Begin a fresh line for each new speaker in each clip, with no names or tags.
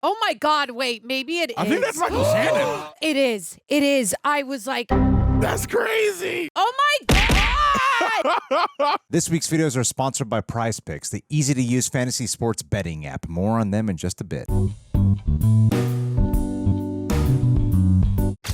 Oh my God, wait, maybe it is.
I think that's Michael Shannon.
It is. It is. I was like,
That's crazy.
oh my God!
This week's videos are sponsored by Prize Picks, the easy-to-use fantasy sports betting app. More on them in just a bit.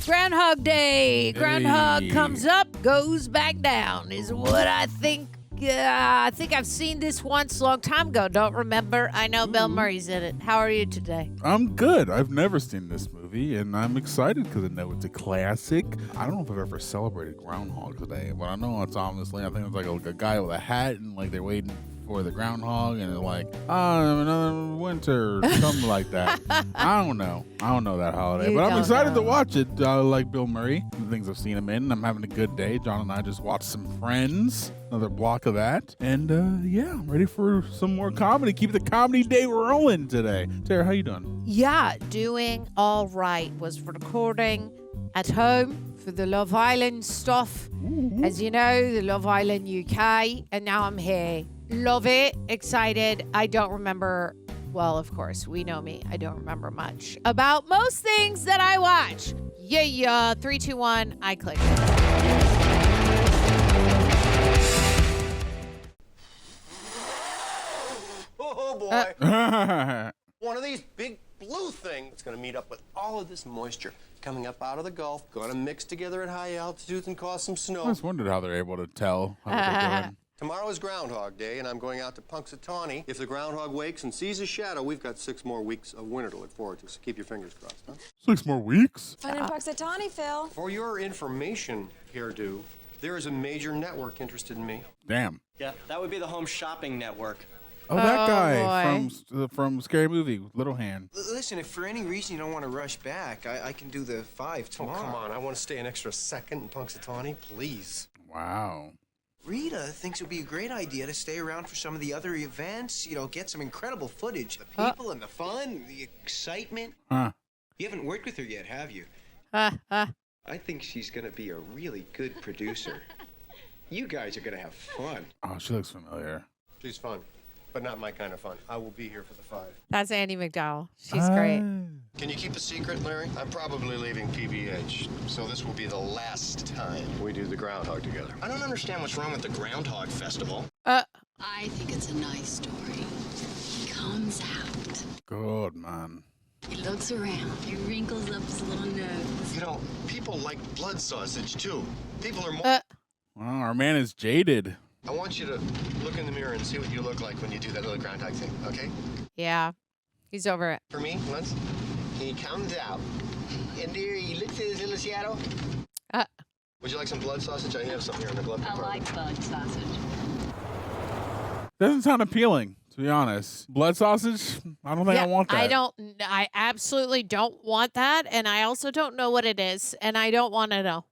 Groundhog Day. Groundhog comes up, goes back down is what I think. I think I've seen this once, long time ago. Don't remember. I know Bill Murray's in it. How are you today?
I'm good. I've never seen this movie, and I'm excited because I know it's a classic. I don't know if I've ever celebrated Groundhog Day, but I know it's honestly, I think it's like a guy with a hat, and like they're waiting for the groundhog, and they're like, another winter, something like that. I don't know that holiday, but I'm excited to watch it. I like Bill Murray, the things I've seen him in. I'm having a good day. John and I just watched some Friends, another block of that, and yeah, I'm ready for some more comedy. Keep the comedy day rolling today. Tara, how you doing?
Yeah, doing all right. Was recording at home for the Love Island stuff. As you know, the Love Island UK, and now I'm here. Love it. Excited. I don't remember. Well, of course, we know me. I don't remember much about most things that I watch. Yeah. 3, 2, 1. I click.
Oh, boy. One of these big blue things is going to meet up with all of this moisture coming up out of the Gulf, going to mix together at high altitudes and cause some snow.
I just wondered how they're able to tell how they're doing.
Tomorrow is Groundhog Day, and I'm going out to Punxsutawney. If the groundhog wakes and sees a shadow, we've got 6 more weeks of winter to look forward to, so keep your fingers crossed, huh?
6 more weeks?
Fun in Punxsutawney, Phil.
For your information, Hairdo, there is a major network interested in me.
Damn.
Yeah, that would be the Home Shopping Network.
Oh, that guy from Scary Movie, Little Hand.
Listen, if for any reason you don't want to rush back, I can do the 5 tomorrow.
Oh, come on. I want to stay an extra second in Punxsutawney, please.
Wow.
Rita thinks it would be a great idea to stay around for some of the other events, get some incredible footage. The people and the fun, the excitement.
Huh.
You haven't worked with her yet, have you? I think she's going to be a really good producer. You guys are going to have fun.
Oh, she looks familiar.
She's fun, but not my kind of fun. I will be here for the 5.
That's Andie MacDowell. She's great.
Can you keep a secret, Larry? I'm probably leaving PBH, so this will be the last time we do the Groundhog together.
I don't understand what's wrong with the Groundhog Festival.
I think it's a nice story. He comes out.
Good, man.
He looks around. He wrinkles up his little nose.
You know, people like blood sausage, too. People are more...
Well, our man is jaded.
I want you to look in the mirror and see what you look like when you do that little groundhog thing, okay?
Yeah. He's over it.
For me, once, he comes out, and there he looks at his little shadow. Would you like some blood sausage? I have some here in the glove
I
compartment.
like blood sausage.
Doesn't sound appealing, to be honest. Blood sausage? I don't think I want that.
I absolutely don't want that, and I also don't know what it is, and I don't want to know.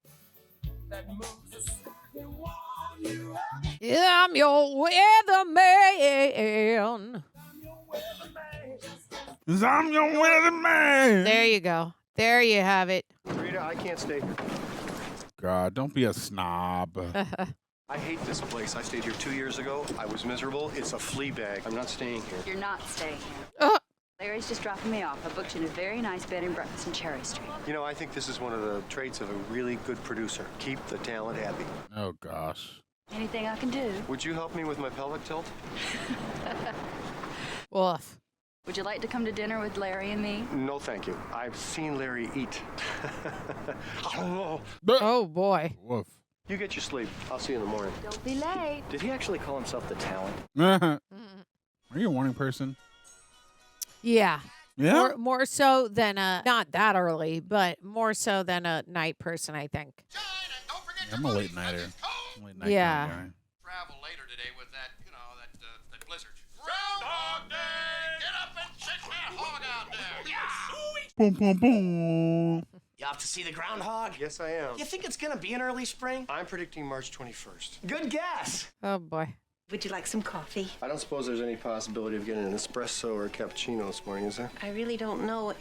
Yeah, I'm your weatherman.
I'm your weatherman.
There you go. There you have it.
Rita, I can't stay here.
God, don't be a snob.
I hate this place. I stayed here 2 years ago. I was miserable. It's a flea bag. I'm not staying here.
You're not staying here. Larry's just dropping me off. I booked you in a very nice bed and breakfast in Cherry Street.
You know, I think this is one of the traits of a really good producer. Keep the talent happy.
Oh, gosh.
Anything I can do?
Would you help me with my pelvic tilt?
Woof.
Would you like to come to dinner with Larry and me?
No, thank you. I've seen Larry eat.
Oh, boy.
Woof.
You get your sleep. I'll see you in the morning.
Don't be late.
Did he actually call himself the Talent?
Are you a morning person?
Yeah.
Yeah?
More so than not that early, but more so than a night person, I think.
I'm a late nighter. Late night
Yeah.
kind of guy.
Travel later today with that, that blizzard. Groundhog Day! Get up and shake that hog out there!
Boom, boom, boom.
You off to see the groundhog?
Yes, I am.
You think it's gonna be in early spring?
I'm predicting March 21st.
Good guess.
Oh, boy.
Would you like some coffee?
I don't suppose there's any possibility of getting an espresso or a cappuccino this morning, is there?
I really don't know.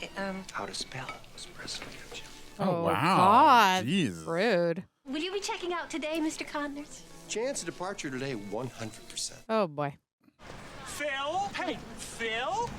How to spell espresso cappuccino.
Oh, wow.
God.
Jeez.
Rude.
Will you be checking out today, Mr. Connors?
Chance of departure today, 100%.
Oh, boy.
Phil? Hey, Phil?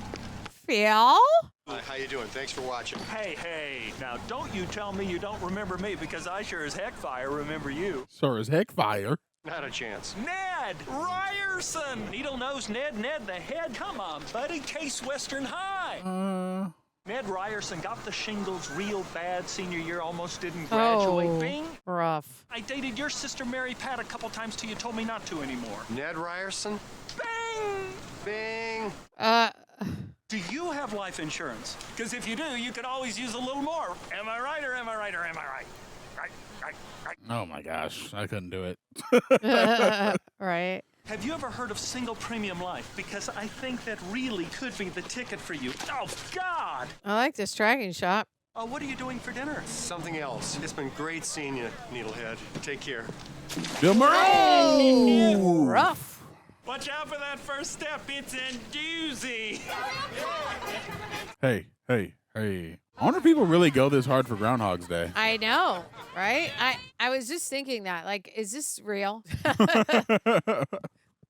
Phil?
Hi, how you doing? Thanks for watching.
Hey, now don't you tell me you don't remember me, because I sure as heck fire remember you.
Sure as heck fire.
Not a chance.
Ned Ryerson! Needle-nosed Ned the head. Come on, buddy, Case Western High. Ned Ryerson got the shingles real bad senior year, almost didn't graduate.
Oh,
Bing!
rough.
I dated your sister Mary Pat a couple times till you told me not to anymore.
Ned Ryerson?
Bing!
Bing!
Do you have life insurance? Because if you do, you could always use a little more. Am I right or am I right or am I right? Right.
Oh my gosh, I couldn't do it.
Right.
Have you ever heard of single premium life? Because I think that really could be the ticket for you. Oh, God!
I like this tracking shot.
What are you doing for dinner?
Something else. It's been great seeing you, Needlehead. Take care.
Bill Murray.
Oh, rough.
Watch out for that first step. It's a doozy.
Hey. I wonder if people really go this hard for Groundhog's Day.
I know, right? I was just thinking that. Like, is this real?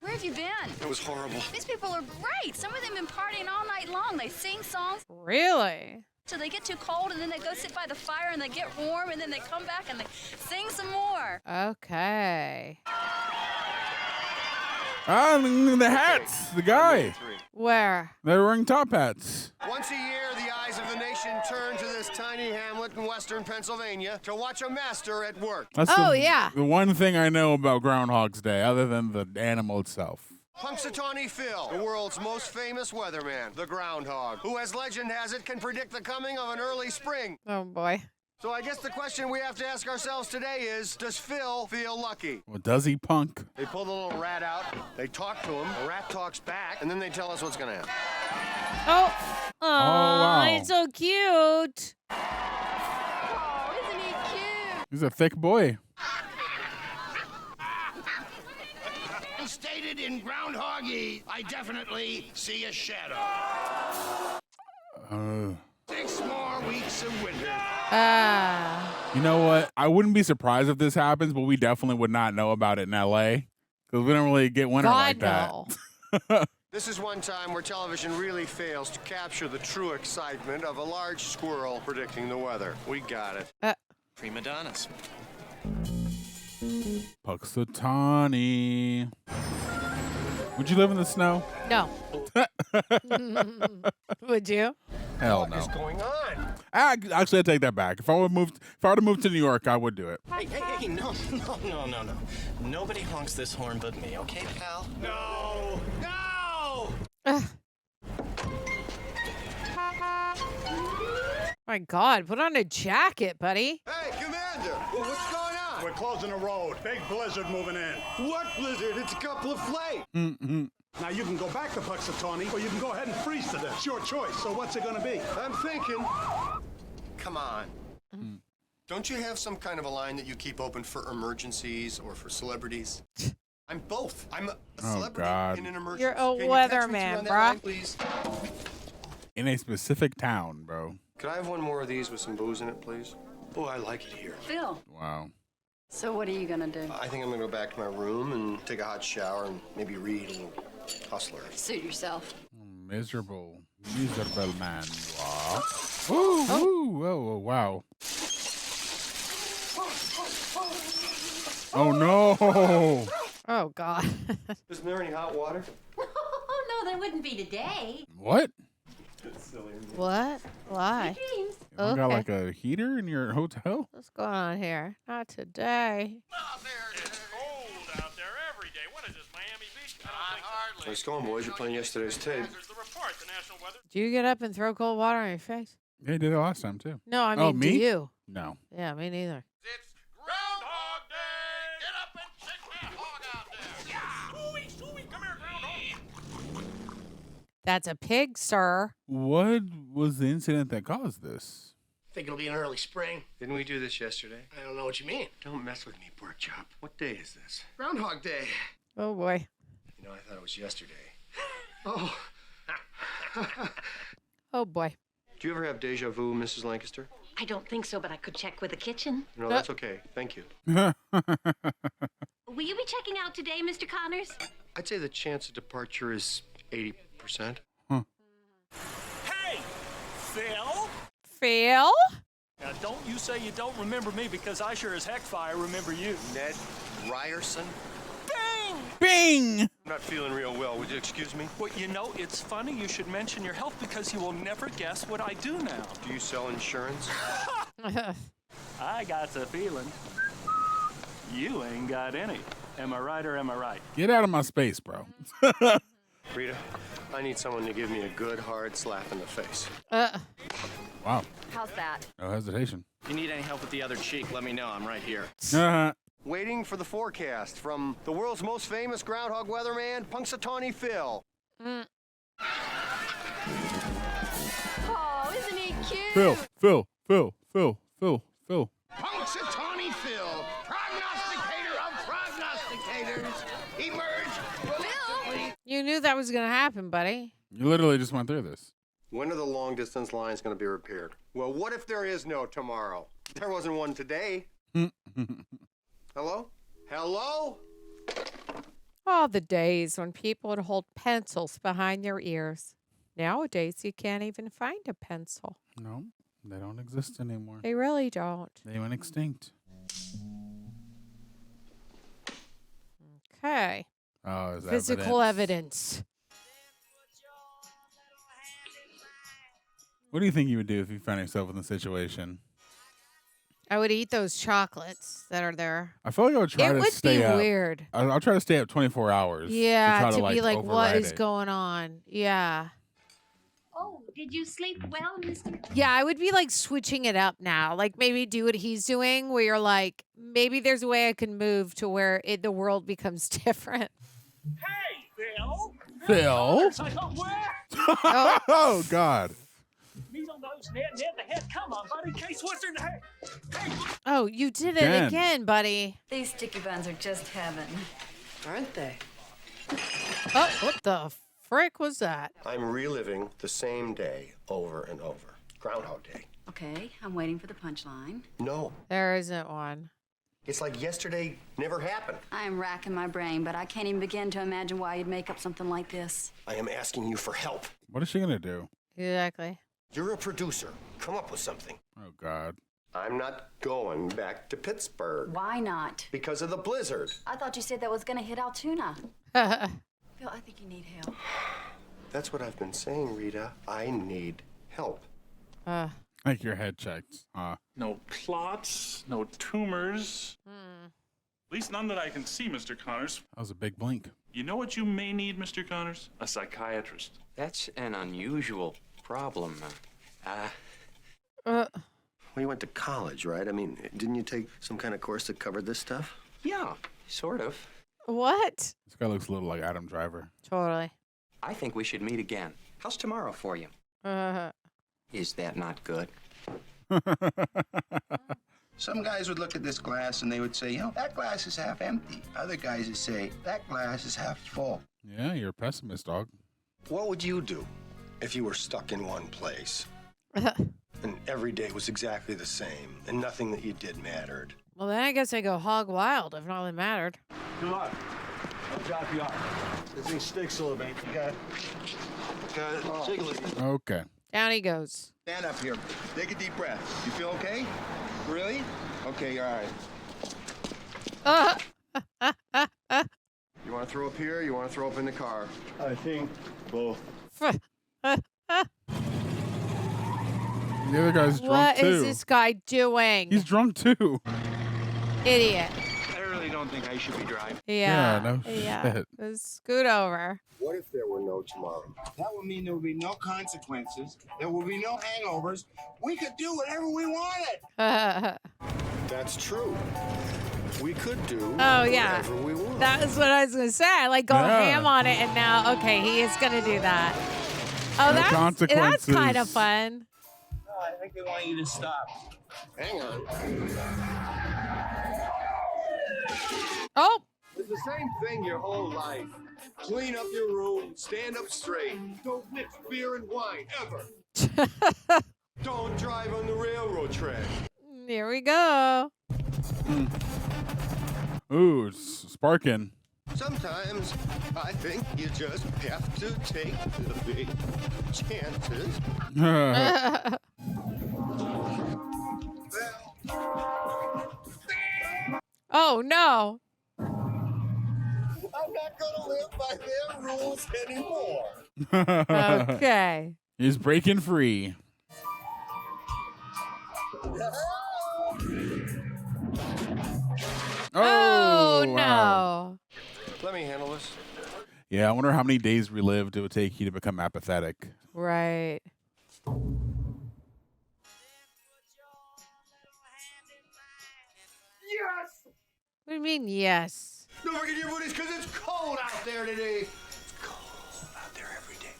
Where have you been?
It was horrible.
These people are great. Some of them been partying all night long. They sing songs
Really?
till they get too cold, and then they go sit by the fire and they get warm, and then they come back and they sing some more.
Okay.
The hats. The guy.
Where?
They're wearing top hats.
Once a year, the eyes of the nation turn to this tiny hamlet in western Pennsylvania to watch a master at work.
That's
yeah.
the one thing I know about Groundhog's Day, other than the animal itself.
Punxsutawney Phil, the world's most famous weatherman, the Groundhog, who, as legend has it, can predict the coming of an early spring.
Oh, boy.
So I guess the question we have to ask ourselves today is, does Phil feel lucky?
Well, does he, punk?
They pull the little rat out, they talk to him, the rat talks back, and then they tell us what's gonna happen.
Oh.
wow.
It's so cute.
Oh, isn't he cute?
He's a thick boy.
Stated in Groundhoggy, I definitely see a shadow. 6 more weeks of winter.
You know what? I wouldn't be surprised if this happens, but we definitely would not know about it in L.A. because we don't really get winter like that.
No.
This is one time where television really fails to capture the true excitement of a large squirrel predicting the weather. We got it.
Prima donnas.
Punxsutawney. Would you live in the snow?
No. Would you?
Hell no.
What's going on?
Actually, I take that back. If I were to move to New York, I would do it.
Hey, no. Nobody honks this horn but me, okay, pal?
No!
My God, put on a jacket, buddy.
Hey, Commander! What's going on?
We're closing the road. Big blizzard moving in.
What blizzard? It's a couple of flakes.
Now you can go back to Punxsutawney, or you can go ahead and freeze to death. It's your choice. So what's it gonna be?
I'm thinking. Come on. Don't you have some kind of a line that you keep open for emergencies or for celebrities? I'm both. I'm a celebrity in an emergency.
You're a
Can you catch me through
weatherman,
on that
bruh.
line, please?
In a specific town, bro.
Could I have one more of these with some booze in it, please? Oh, I like it here.
Phil,
Wow.
so what are you gonna do?
I think I'm gonna go back to my room and take a hot shower and maybe read a little Hustler.
Suit yourself.
Miserable man. Wow. Ooh, wow. Oh no!
Oh God.
Isn't there any hot water?
Oh, no, there wouldn't be today.
What?
What? Why?
You got like a heater in your hotel?
What's going on here? Not today.
Out there, it's cold out there every day. What is this, Miami Beach? Not hardly.
Nice going, boys. You're playing yesterday's tape.
There's the report, the national weather.
Do you get up and throw cold water on your face?
Yeah, you did it last time too.
No, I mean,
Oh,
do
me?
you?
No.
Yeah, me neither.
It's Groundhog Day. Get up and check that hog out there. Yeah. Ooey, come here, Groundhog.
That's a pig, sir.
What was the incident that caused this?
Think it'll be an early spring?
Didn't we do this yesterday?
I don't know what you mean.
Don't mess with me, pork chop. What day is this?
Groundhog Day.
Oh boy.
You know, I thought it was yesterday.
Oh.
Oh boy.
Do you ever have deja vu, Mrs. Lancaster?
I don't think so, but I could check with the kitchen.
No, that's okay. Thank you.
Will you be checking out today, Mr. Connors?
I'd say the chance of departure is 80%.
Hey! Phil?
Phil?
Now, don't you say you don't remember me, because I sure as heck fire remember you.
Ned Ryerson?
Bing!
Bing!
I'm not feeling real well. Would you excuse me?
Well, you know, it's funny you should mention your health, because you will never guess what I do now.
Do you sell insurance?
I got the feeling you ain't got any. Am I right or am I right?
Get out of my space, bro.
Rita, I need someone to give me a good hard slap in the face.
Wow.
How's that?
No hesitation.
If you need any help with the other cheek, let me know. I'm right here.
Waiting for the forecast from the world's most famous groundhog weatherman, Punxsutawney Phil.
Oh, isn't he cute?
Phil.
Punxsutawney Phil, prognosticator of prognosticators, emerge reluctantly.
You knew that was going to happen, buddy.
You literally just went through this.
When are the long-distance lines going to be repaired? Well, what if there is no tomorrow? There wasn't one today. Hello? Hello?
Oh, the days when people would hold pencils behind their ears. Nowadays, you can't even find a pencil.
No, they don't exist anymore.
They really don't.
They went extinct.
Okay.
Oh, is that
Physical evidence.
What do you think you would do if you found yourself in the situation?
I would eat those chocolates that are there.
I feel like I would try to stay up.
It would be weird.
I'll try to stay up 24 hours.
Yeah,
to
be like, what
override
is
it.
going on? Yeah.
Oh, did you sleep well, Mr.
Yeah, I would be like switching it up now. Like maybe do what he's doing where you're like, maybe there's a way I can move to where the world becomes different.
Hey, Phil!
Phil?
I don't wear.
Oh, God.
Needle nose, Ned the head. Come on, buddy. Case Western the head. Hey.
Oh, you did it again, buddy.
These sticky buns are just heaven. Aren't they?
Oh, what the frick was that?
I'm reliving the same day over and over. Groundhog Day.
Okay, I'm waiting for the punchline.
No.
There isn't one.
It's like yesterday never happened.
I am racking my brain, but I can't even begin to imagine why you'd make up something like this.
I am asking you for help.
What is she going to do?
Exactly.
You're a producer. Come up with something.
Oh, God.
I'm not going back to Pittsburgh.
Why not?
Because of the blizzard.
I thought you said that was going to hit Altoona. Phil, I think you need help.
That's what I've been saying, Rita. I need help.
Like your head checked.
No clots, no tumors. At least none that I can see, Mr. Connors.
That was a big blink.
You know what you may need, Mr. Connors? A psychiatrist.
That's an unusual problem.
Well, you went to college, right? I mean, didn't you take some kind of course that covered this stuff?
Yeah, sort of.
What?
This guy looks a little like Adam Driver.
Totally.
I think we should meet again. How's tomorrow for you? Is that not good?
Some guys would look at this glass and they would say, you know, that glass is half empty. Other guys would say, that glass is half full.
Yeah, you're a pessimist, dog.
What would you do if you were stuck in one place and every day was exactly the same and nothing that you did mattered?
Well, then I guess I go hog wild if nothing mattered.
Good luck. I'll drop you off. This thing sticks a little bit. You got it. Jiggle it.
Okay.
Down he goes.
Stand up here. Take a deep breath. You feel okay? Really? Okay, you're all right.
You want to throw up here or you want to throw up in the car?
I think both.
The other guy's drunk,
What
too.
is this guy doing?
He's drunk, too.
Idiot.
I really don't think I should be driving.
Yeah, no
Yeah.
shit.
Let's scoot over.
What if there were no tomorrow?
That would mean there would be no consequences. There would be no hangovers. We could do whatever we wanted.
That's true. We could do
Oh, yeah.
whatever we want.
That is what I was going to say. I like go
Yeah.
ham on it, and now, okay, he is going to do that. Oh,
No
that's
consequences.
kind of fun.
No, I think they want you to stop.
Hang on.
Oh,
It's the same thing your whole life. Clean up your room, stand up straight. Don't mix beer and wine, ever. Don't drive on the railroad track.
here we go.
Ooh, it's sparking.
Sometimes I think you just have to take the big chances.
Oh, no.
I'm not gonna live by their rules anymore.
Okay.
He's breaking free.
Oh,
wow.
no.
Let me handle this.
Yeah, I wonder how many days relived it would take you to become apathetic.
Right.
Yes!
What do you mean, yes?
Don't forget your booties because it's cold out there today. It's cold out there every day.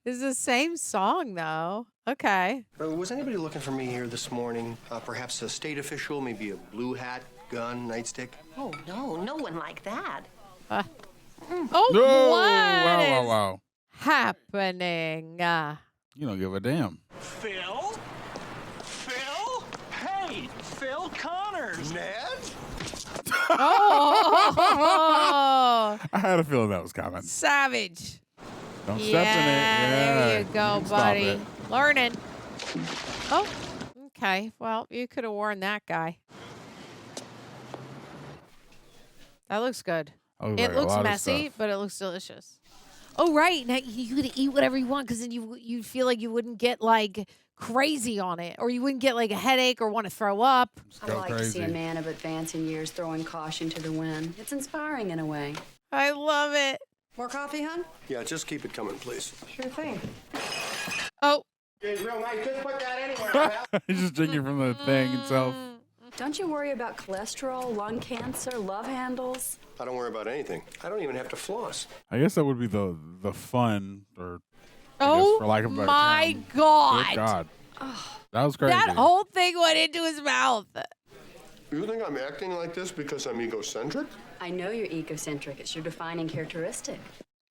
It's the same song, though. Okay.
Was anybody looking for me here this morning? Perhaps a state official, maybe a blue hat, gun, nightstick?
Oh, no, no one like that.
Oh,
No!
what is
Wow.
happening?
You don't give a damn.
Phil? Phil? Hey, Phil Connors.
Ned?
Oh,
I had a feeling that was coming.
savage.
Don't step in it. Yeah.
There you go,
Stop
buddy.
it.
Learning. Oh, okay. Well, you could have worn that guy. That looks good.
I was
It
like, a
looks
lot of
messy,
stuff.
but it looks delicious. Oh, right. Now you could eat whatever you want because then you feel like you wouldn't get like crazy on it, or you wouldn't get like a headache or want to throw up.
I like to see a man of advancing years throwing caution to the wind. It's inspiring in a way.
I love it.
More coffee, hon?
Yeah, just keep it coming, please.
Sure thing.
Oh.
It's real nice. Just put that anywhere.
He's just drinking from the thing itself.
Don't you worry about cholesterol, lung cancer, love handles?
I don't worry about anything. I don't even have to floss.
I guess that would be the fun, or I
Oh
guess for lack of a better
my
term.
God.
Good God. That was crazy.
That whole thing went into his mouth.
You think I'm acting like this because I'm egocentric?
I know you're egocentric. It's your defining characteristic.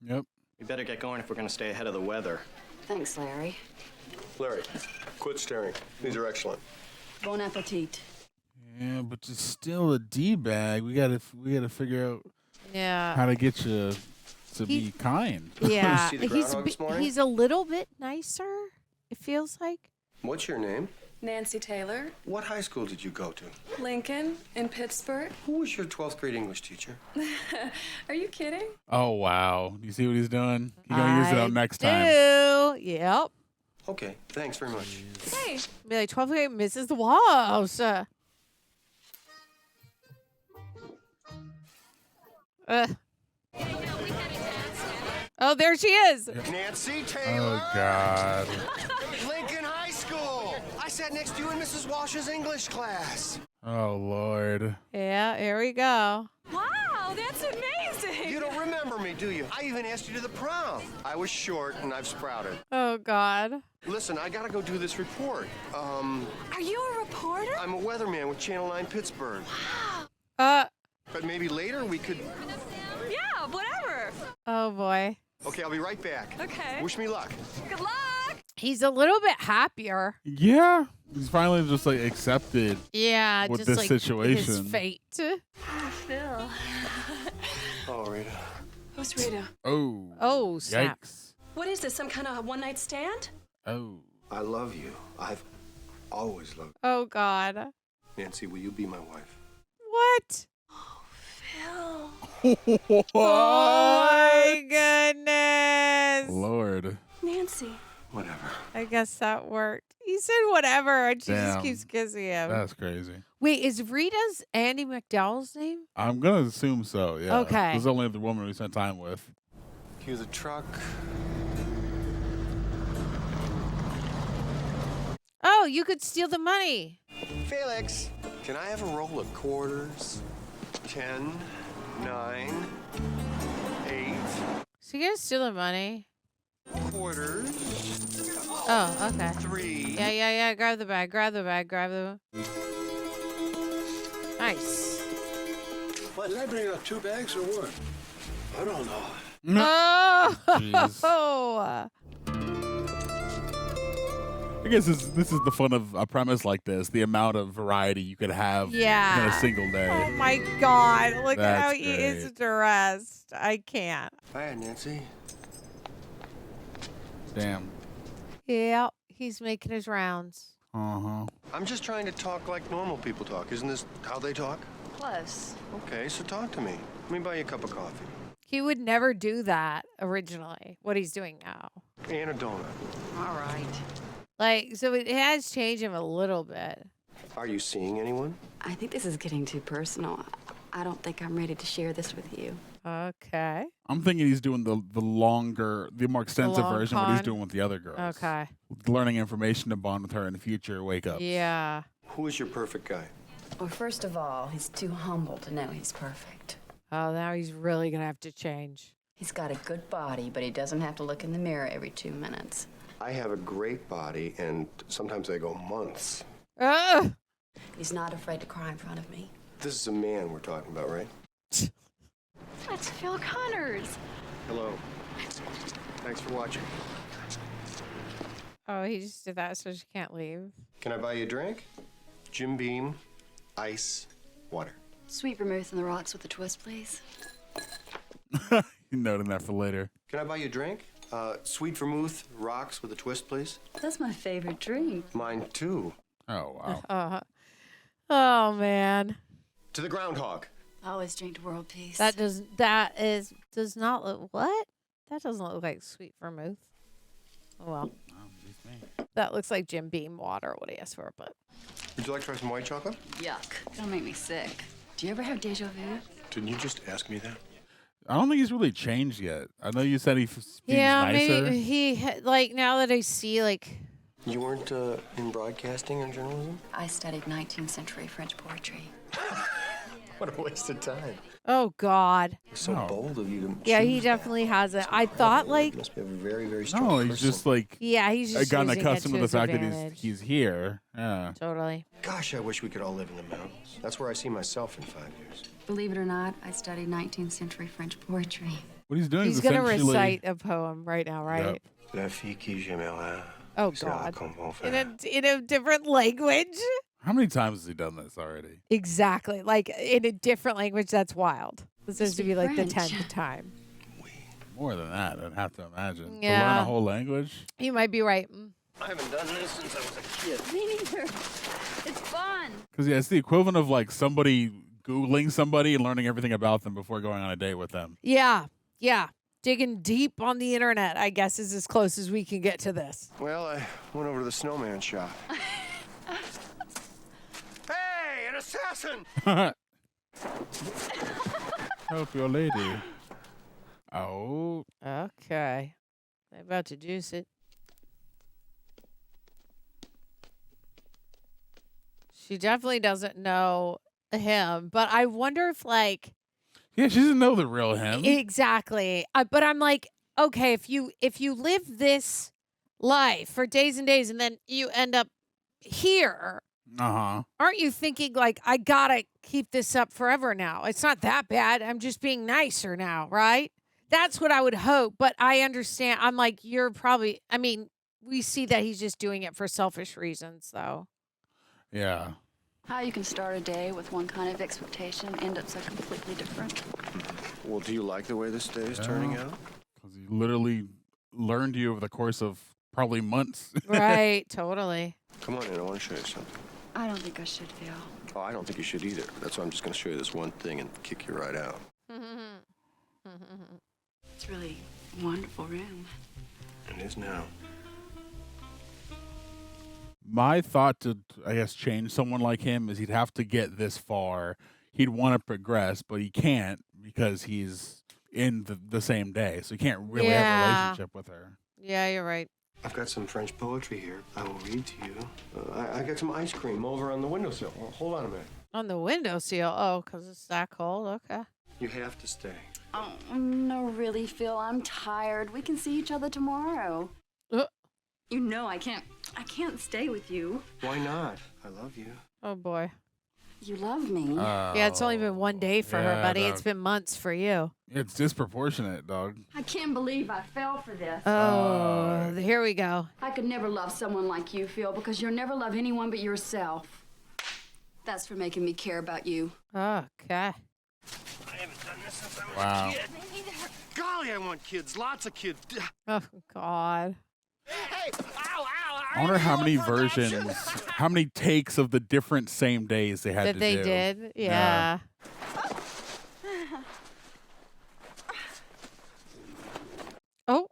Yep.
We better get going if we're going to stay ahead of the weather.
Thanks, Larry.
Larry, quit staring. These are excellent.
Bon appetit.
Yeah, but it's still a D-bag. We gotta figure out how to get you to be kind.
Yeah,
See the Groundhog this morning?
he's a little bit nicer. It feels like.
What's your name?
Nancy Taylor.
What high school did you go to?
Lincoln in Pittsburgh.
Who was your 12th grade English teacher?
Are you kidding?
Oh wow! You see what he's doing? He's gonna use it up next time.
Yep.
Okay, thanks very much.
Hey.
Be like 12th grade Mrs. Walsh. Oh, there she is.
Nancy Taylor.
Oh God.
Lincoln High School. I sat next to you in Mrs. Walsh's English class.
Oh Lord.
Yeah, here we go.
Wow, that's amazing.
You don't remember me, do you? I even asked you to the prom. I was short and I've sprouted.
Oh God.
Listen, I gotta go do this report.
Are you a reporter?
I'm a weatherman with Channel 9 Pittsburgh.
Wow.
But maybe later we could...
Yeah, whatever.
Oh boy.
Okay, I'll be right back.
Okay.
Wish me luck.
Good luck.
He's a little bit happier.
Yeah. He's finally just like accepted.
Yeah,
with
just
this
like
situation.
his fate.
Phil.
Oh, Rita.
Who's Rita?
Oh.
Oh, snap.
Yikes.
What is this, some kind of one-night stand?
Oh.
I love you. I've always loved
Oh God.
you. Nancy, will you be my wife?
What?
Phil.
Oh my goodness.
Lord.
Nancy.
Whatever.
I guess that worked. He said whatever, and she just
Damn.
keeps kissing him.
That's crazy.
Wait, is Rita's Andie MacDowell's name?
I'm gonna assume so. Yeah.
Okay.
This is only the woman we spent time with.
Cue the truck.
Oh, you could steal the money.
Felix, can I have a roll of quarters? 10, 9, 8.
So you're gonna steal the money?
Quarters.
Oh, okay.
3.
Yeah. Grab the bag. Grab the. Nice.
What, did I bring out 2 bags or what? I don't know.
Oh.
Jeez. I guess this is the fun of a premise like this. The amount of variety you could have in a single day.
Oh my God. Look at how
That's
he is dressed. I can't.
Hi, Nancy.
Damn.
Yeah, he's making his rounds.
Uh-huh.
I'm just trying to talk like normal people talk. Isn't this how they talk?
Close.
Okay, so talk to me. Let me buy you a cup of coffee.
He would never do that originally, what he's doing now.
And a donut.
All right.
Like, so it has changed him a little bit.
Are you seeing anyone?
I think this is getting too personal. I don't think I'm ready to share this with you.
Okay.
I'm thinking he's doing the more extensive
long
version of what he's
con?
doing with the other girls.
Okay.
Learning information to bond with her in the future wake up.
Yeah.
Who is your perfect guy?
Well, first of all, he's too humble to know he's perfect.
Oh, now he's really going to have to change.
He's got a good body, but he doesn't have to look in the mirror every 2 minutes.
I have a great body, and sometimes I go months.
He's not afraid to cry in front of me.
This is a man we're talking about, right?
That's Phil Connors.
Hello. Thanks for watching.
Oh, he just did that so she can't leave.
Can I buy you a drink? Jim Beam, ice, water.
Sweet vermouth on the rocks with a twist, please.
You noting that for later.
Can I buy you a drink? Sweet vermouth, rocks with a twist, please.
That's my favorite drink.
Mine too.
Oh, wow.
Oh, man.
To the Groundhog.
I always drink to world peace.
Does not look, what? That doesn't look like sweet vermouth. Oh, well. That looks like Jim Beam water, what he asked for, but.
Would you like to try some white chocolate?
Yuck. Don't make me sick. Do you ever have deja vu?
Didn't you just ask me that?
I don't think he's really changed yet. I know you said he seems
Yeah,
nicer.
maybe like, now that I see, like.
You weren't in broadcasting or journalism?
I studied 19th century French poetry.
What a waste of time.
Oh, God.
It's so bold of you to
Yeah,
choose
he definitely hasn't. I thought, like.
must be a very, very strong
No,
person.
he's just like.
Yeah, he's just
gotten
using it
accustomed to the
his
fact that
advantage.
he's here. Yeah.
Totally.
Gosh, I wish we could all live in the mountains. That's where I see myself in 5 years.
Believe it or not, I studied 19th century French poetry.
What he's doing
He's
is
going to
essentially.
recite a poem right now, right?
La fille qui j'aimerais.
Oh, God. In a different language?
How many times has he done this already?
Exactly. Like, in a different language, that's wild. This has to be like the
French.
10th time.
More than that, I'd have to imagine. To
Yeah.
learn a whole language?
You might be right.
I haven't done this since I was a kid.
Me neither. It's fun.
Because, yeah, it's the equivalent of like somebody Googling somebody and learning everything about them before going on a date with them.
Yeah. Yeah. Digging deep on the internet, I guess, is as close as we can get to this.
Well, I went over to the snowman shop. Hey, an assassin!
Help your lady. Oh.
Okay. They're about to juice it. She definitely doesn't know him, but I wonder if, like.
Yeah, she doesn't know the real him.
Exactly. But I'm like, okay, if you live this life for days and days and then you end up here, aren't you thinking like, I gotta keep this up forever now? It's not that bad. I'm just being nicer now, right? That's what I would hope. But I understand. I'm like, you're probably, I mean, we see that he's just doing it for selfish reasons, though.
Yeah.
How you can start a day with one kind of expectation and end up so completely different.
Well, do you like the way this day is turning out?
Because he literally learned you over the course of probably months.
Right, totally.
Come on in, I want to show you something.
I don't think I should feel.
Oh, I don't think you should either. That's why I'm just going to show you this one thing and kick you right out.
It's really a wonderful room.
It is now.
My thought to, I guess, change someone like him is he'd have to get this far. He'd want to progress, but he can't because he's in the same day. So he can't really have a relationship with her.
Yeah, you're right.
I've got some French poetry here. I will read to you. I got some ice cream over on the windowsill. Hold on a minute.
On the windowsill. Oh, because it's that cold. Okay.
You have to stay.
Oh, no, really, Phil. I'm tired. We can see each other tomorrow. You know I can't stay with you.
Why not? I love you.
Oh, boy.
You love me.
Yeah, it's only been one day for her, buddy.
dog.
It's been months for you.
It's disproportionate, dog.
I can't believe I fell for this.
Oh, here we go.
I could never love someone like you, Phil, because you'll never love anyone but yourself. That's for making me care about you.
Okay.
I haven't done this since I was
Wow.
a kid. Golly, I want kids. Lots of kids.
Oh, God.
Hey, ow, ow,
I wonder how many versions, how many takes of the different same days they had
That
to
they
do.
did? Yeah. Oh.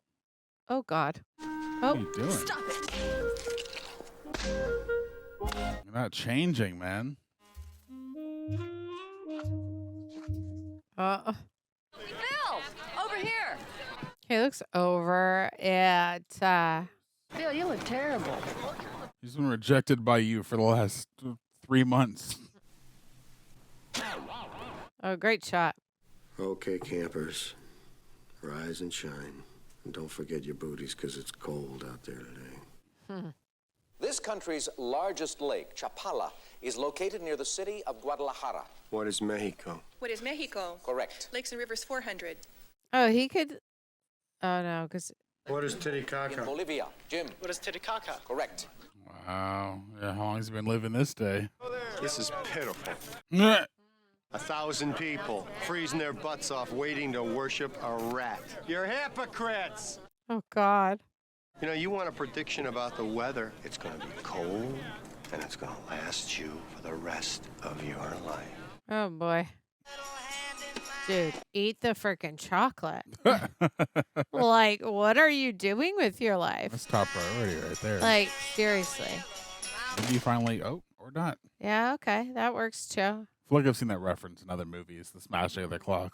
Oh, God.
What are you doing?
Stop it.
You're not changing, man.
Uh.
Phil, over here.
He looks over at,
Phil, you look terrible.
He's been rejected by you for the last 3 months.
oh, great shot.
Okay, campers. Rise and shine. And don't forget your booties, because it's cold out there today.
This country's largest lake, Chapala, is located near the city of Guadalajara.
What is Mexico?
What is Mexico?
Correct.
Lakes and Rivers 400.
Oh, he could. Oh, no, because.
What is
In
Titicaca?
Bolivia, Jim.
What is Titicaca?
Correct.
Wow. Yeah, how long has he been living this day?
This is pitiful.
Nah.
1,000 people freezing their butts off waiting to worship a rat. You're hypocrites!
Oh, God.
You know, you want a prediction about the weather. It's going to be cold, and it's going to last you for the rest of your life.
Oh, boy. Dude, eat the freaking chocolate. Like, what are you doing with your life?
That's top priority right there.
Like, seriously.
Maybe you finally, or not.
Yeah, okay. That works too.
I feel like I've seen that reference in other movies, the smashing of the clock.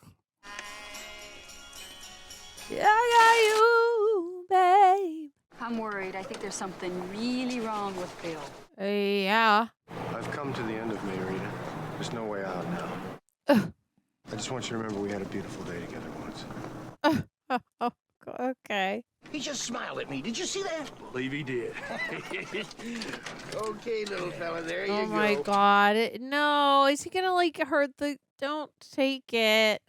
Yeah, I got you, babe.
I'm worried. I think there's something really wrong with Phil.
Yeah.
I've come to the end of me, Rita. There's no way out now. I just want you to remember we had a beautiful day together once.
Oh, okay.
He just smiled at me. Did you see that?
Believe he did. Okay, little fella, there you go.
Oh my God. No, is he gonna like hurt the? Don't take it.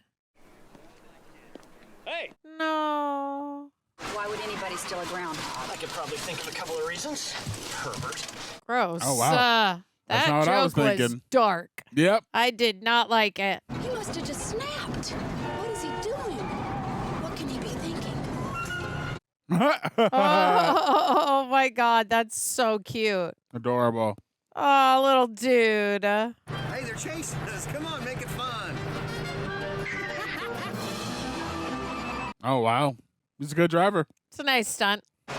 Hey.
No.
Why would anybody steal a groundhog?
I could probably think of a couple of reasons. Herbert.
Gross.
Oh, wow. That's
That
not what I was
joke was
thinking.
dark.
Yep.
I did not like it.
He must have just snapped. What is he doing? What can he be thinking?
Oh my God, that's so cute.
Adorable.
Oh, little dude.
Hey, they're chasing us. Come on, make it fun.
Oh, wow. He's a good driver.
It's a nice stunt. I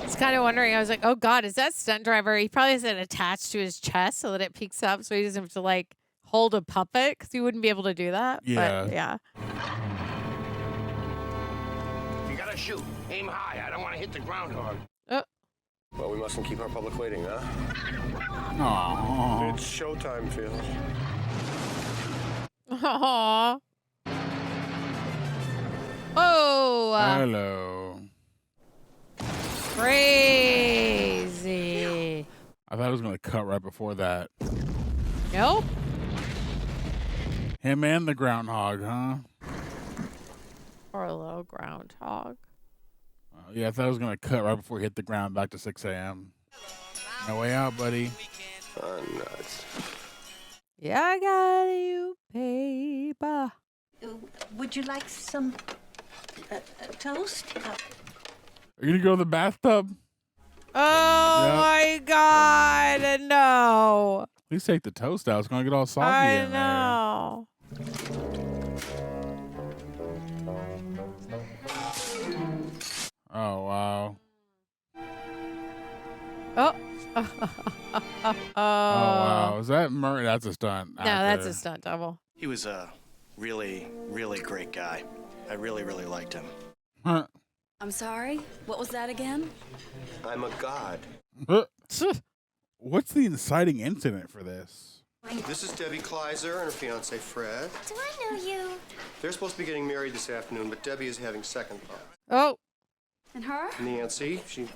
was kind of wondering. I was like, oh God, is that stunt driver? He probably has it attached to his chest so that it peeks up so he doesn't have to like hold a puppet because he wouldn't be able to do that.
Yeah.
But yeah.
You gotta shoot. Aim high. I don't want to hit the groundhog.
Oh.
Well, we mustn't keep our public waiting, huh?
Aww.
It's showtime, Phil.
Aww. Oh.
Hello.
Crazy.
I thought it was going to cut right before that.
Nope.
Him and the groundhog, huh?
Poor little groundhog.
Yeah, I thought it was going to cut right before he hit the ground back to 6 a.m. No way out, buddy.
Nuts.
Yeah, I got you, paper.
Would you like some toast?
Are you going to go to the bathtub?
Oh
Yep.
my God, no.
Please take the toast out. It's going to get all soggy
I
in there.
know.
Oh, wow.
Oh.
Oh, wow. Is that Murray? That's a stunt.
No, that's a stunt double.
He was a really, really great guy. I really, really liked him.
Huh.
I'm sorry? What was that again?
I'm a god.
What's the inciting incident for this?
This is Debbie Kleiser and her fiance Fred.
Do I know you?
They're supposed to be getting married this afternoon, but Debbie is having second thoughts.
Oh.
And her?
Nancy. She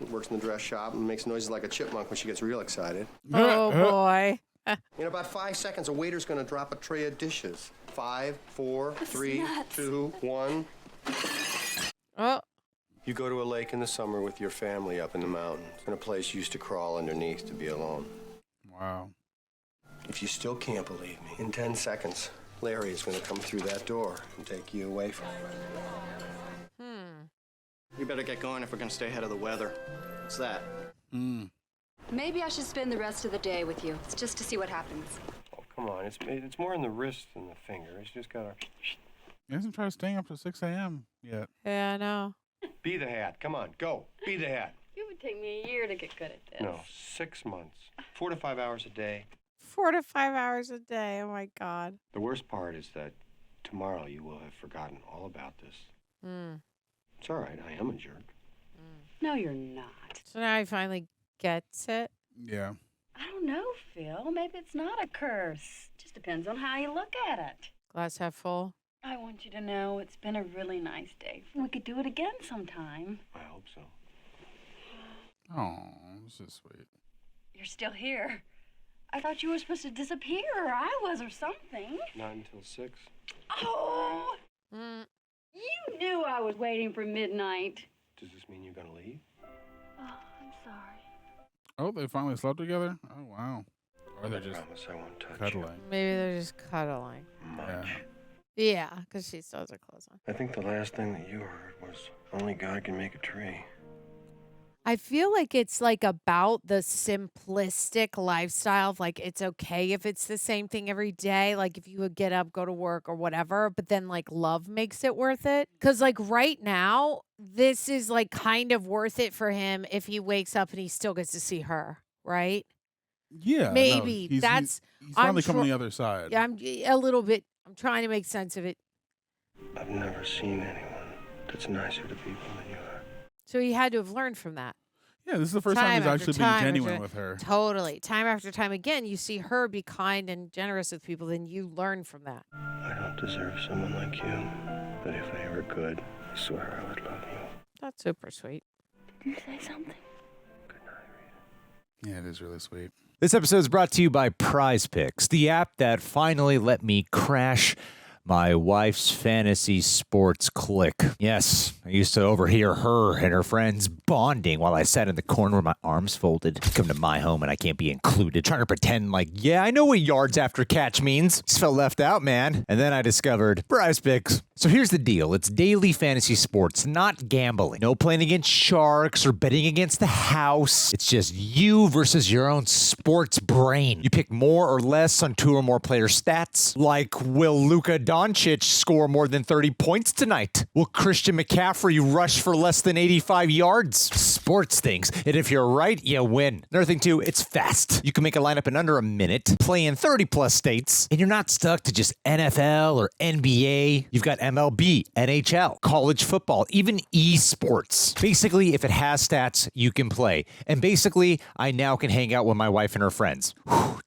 works in the dress shop and makes noises like a chipmunk when she gets real excited.
Oh, boy.
In about 5 seconds, a waiter's going to drop a tray of dishes. 5, 4, 3, 2, 1.
Oh.
You go to a lake in the summer with your family up in the mountains, in a place you used to crawl underneath to be alone.
Wow.
If you still can't believe me, in 10 seconds, Larry is going to come through that door and take you away from me.
We better get going if we're going to stay ahead of the weather. What's that?
Maybe I should spend the rest of the day with you. It's just to see what happens.
Oh, come on. It's more in the wrist than the finger. It's just got to...
He hasn't tried staying up to 6 a.m. yet.
Yeah, I know.
Be the hat. Come on, go. Be the hat.
It would take me a year to get good at this.
No, 6 months. 4 to 5 hours a day.
4 to 5 hours a day. Oh, my God.
The worst part is that tomorrow you will have forgotten all about this. It's all right. I am a jerk.
No, you're not.
So now he finally gets it.
Yeah.
I don't know, Phil. Maybe it's not a curse. Just depends on how you look at it.
Glass half full.
I want you to know it's been a really nice day. We could do it again sometime.
I hope so.
Oh, this is sweet.
You're still here. I thought you were supposed to disappear, or I was, or something.
Not until 6.
Oh! You knew I was waiting for midnight.
Does this mean you're going to leave?
Oh, I'm sorry.
Oh, they finally slept together? Oh, wow. Or they're just
promise I won't touch
cuddling.
Maybe they're just cuddling.
Yeah.
Yeah, because she still has her clothes on.
I think the last thing that you heard was, only God can make a tree.
I feel like it's like about the simplistic lifestyle of like it's okay if it's the same thing every day. Like if you would get up, go to work or whatever, but then like love makes it worth it. Because like right now, this is like kind of worth it for him if he wakes up and he still gets to see her, right?
Yeah.
Maybe
no,
that's.
He's finally coming the other side.
I'm a little bit. I'm trying to make sense of it.
I've never seen anyone that's nicer to people than you are.
So he had to have learned from that.
Yeah, this is the first time he's
after
actually being
time
genuine
after-
with her.
Totally. Time after time again, you see her be kind and generous with people, then you learn from that.
I don't deserve someone like you, but if I ever could, I swear I would love you.
That's super sweet.
Did you say something?
Yeah, it is really sweet.
This episode is brought to you by Prize Picks, the app that finally let me crash my wife's fantasy sports click. Yes, I used to overhear her and her friends bonding while I sat in the corner with my arms folded. Come to my home and I can't be included, trying to pretend like, yeah, I know what yards after catch means. Just felt left out, man. And then I discovered Prize Picks. So here's the deal. It's daily fantasy sports, not gambling. No playing against sharks or betting against the house. It's just you versus your own sports brain. You pick more or less on 2 or more player stats, like will Luka Doncic score more than 30 points tonight? Will Christian McCaffrey rush for less than 85 yards? Sports things. And if you're right, you win. Another thing too, it's fast. You can make a lineup in under a minute, play in 30 plus states, and you're not stuck to just NFL or NBA. You've got MLB, NHL, college football, even esports. Basically, if it has stats, you can play. And basically, I now can hang out with my wife and her friends.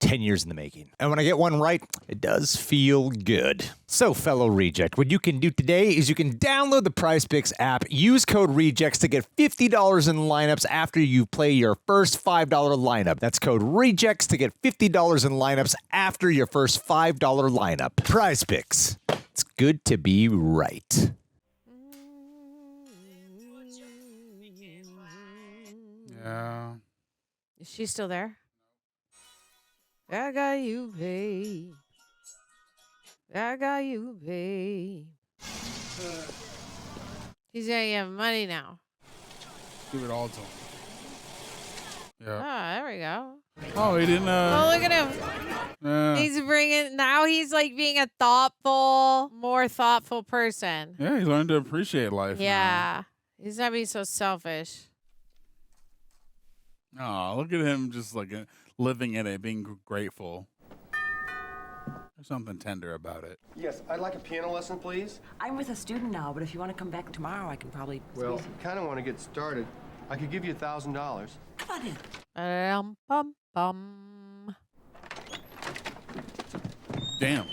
10 years in the making. And when I get one right, it does feel good. So, fellow reject, what you can do today is you can download the Prize Picks app, use code REJECTS to get $50 in lineups after you play your first $5 lineup. That's code REJECTS to get $50 in lineups after your first $5 lineup. Prize Picks. It's good to be right.
Yeah.
Is she still there? I got you, babe. I got you, babe. He's gonna get money now.
Give it all to him. Yeah.
Ah, there we go.
Oh, he didn't.
Oh, look at him. He's bringing. Now he's like being a more thoughtful person.
Yeah, he's learned to appreciate life.
Yeah. He's not being so selfish.
Oh, look at him just like living in it, being grateful. There's something tender about it.
Yes, I'd like a piano lesson, please.
I'm with a student now, but if you want to come back tomorrow, I can probably...
Well, kind of want to get started. I could give you $1,000.
Come on in.
Bum, bum.
Damn.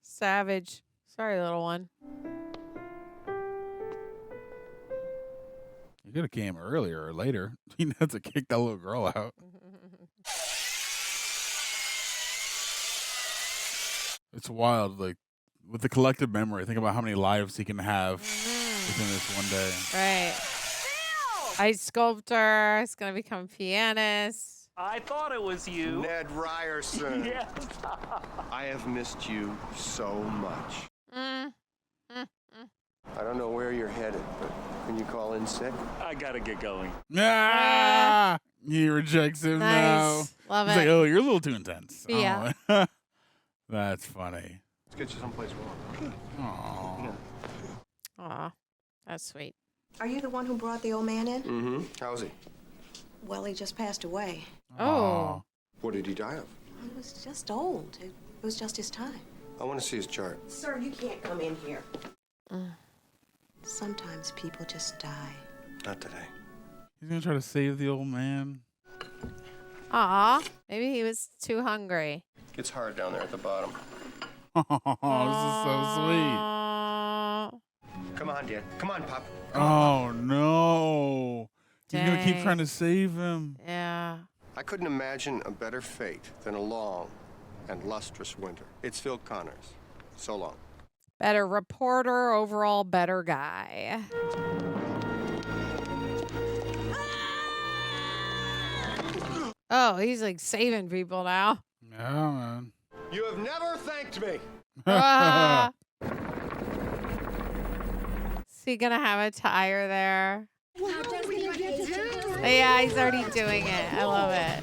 Savage. Sorry, little one.
could have came earlier or later. He had to kick that little girl out. It's wild, like with the collective memory. Think about how many lives he can have within this one day.
Right. Ice sculptor. He's gonna become pianist.
I thought it was you.
Ned Ryerson.
Yes.
I have missed you so much. I don't know where you're headed, but can you call in sick?
I gotta get going.
Ah! He rejects him now.
Nice. Love
He's
it.
like, oh, you're a little too intense.
Yeah.
Oh. That's funny.
Let's get you someplace warm.
Aww.
Aw, that's sweet.
Are you the one who brought the old man in?
Mm-hmm. How's he?
Well, he just passed away.
Oh.
What did he die of?
He was just old. It was just his time.
I want to see his chart.
Sir, you can't come in here. Sometimes people just die.
Not today.
He's gonna try to save the old man.
Aw, maybe he was too hungry.
It's hard down there at the bottom.
Oh, this is so sweet.
Come on, Dad. Come on, Pop.
Oh no. He's gonna keep
Dang.
trying to save him.
Yeah.
I couldn't imagine a better fate than a long and lustrous winter. It's Phil Connors. So long.
Better reporter, overall better guy. Oh, he's like saving people now.
Yeah, man.
You have never thanked me.
Ah. Is he gonna have a tire there? Yeah, he's already doing it. I love it.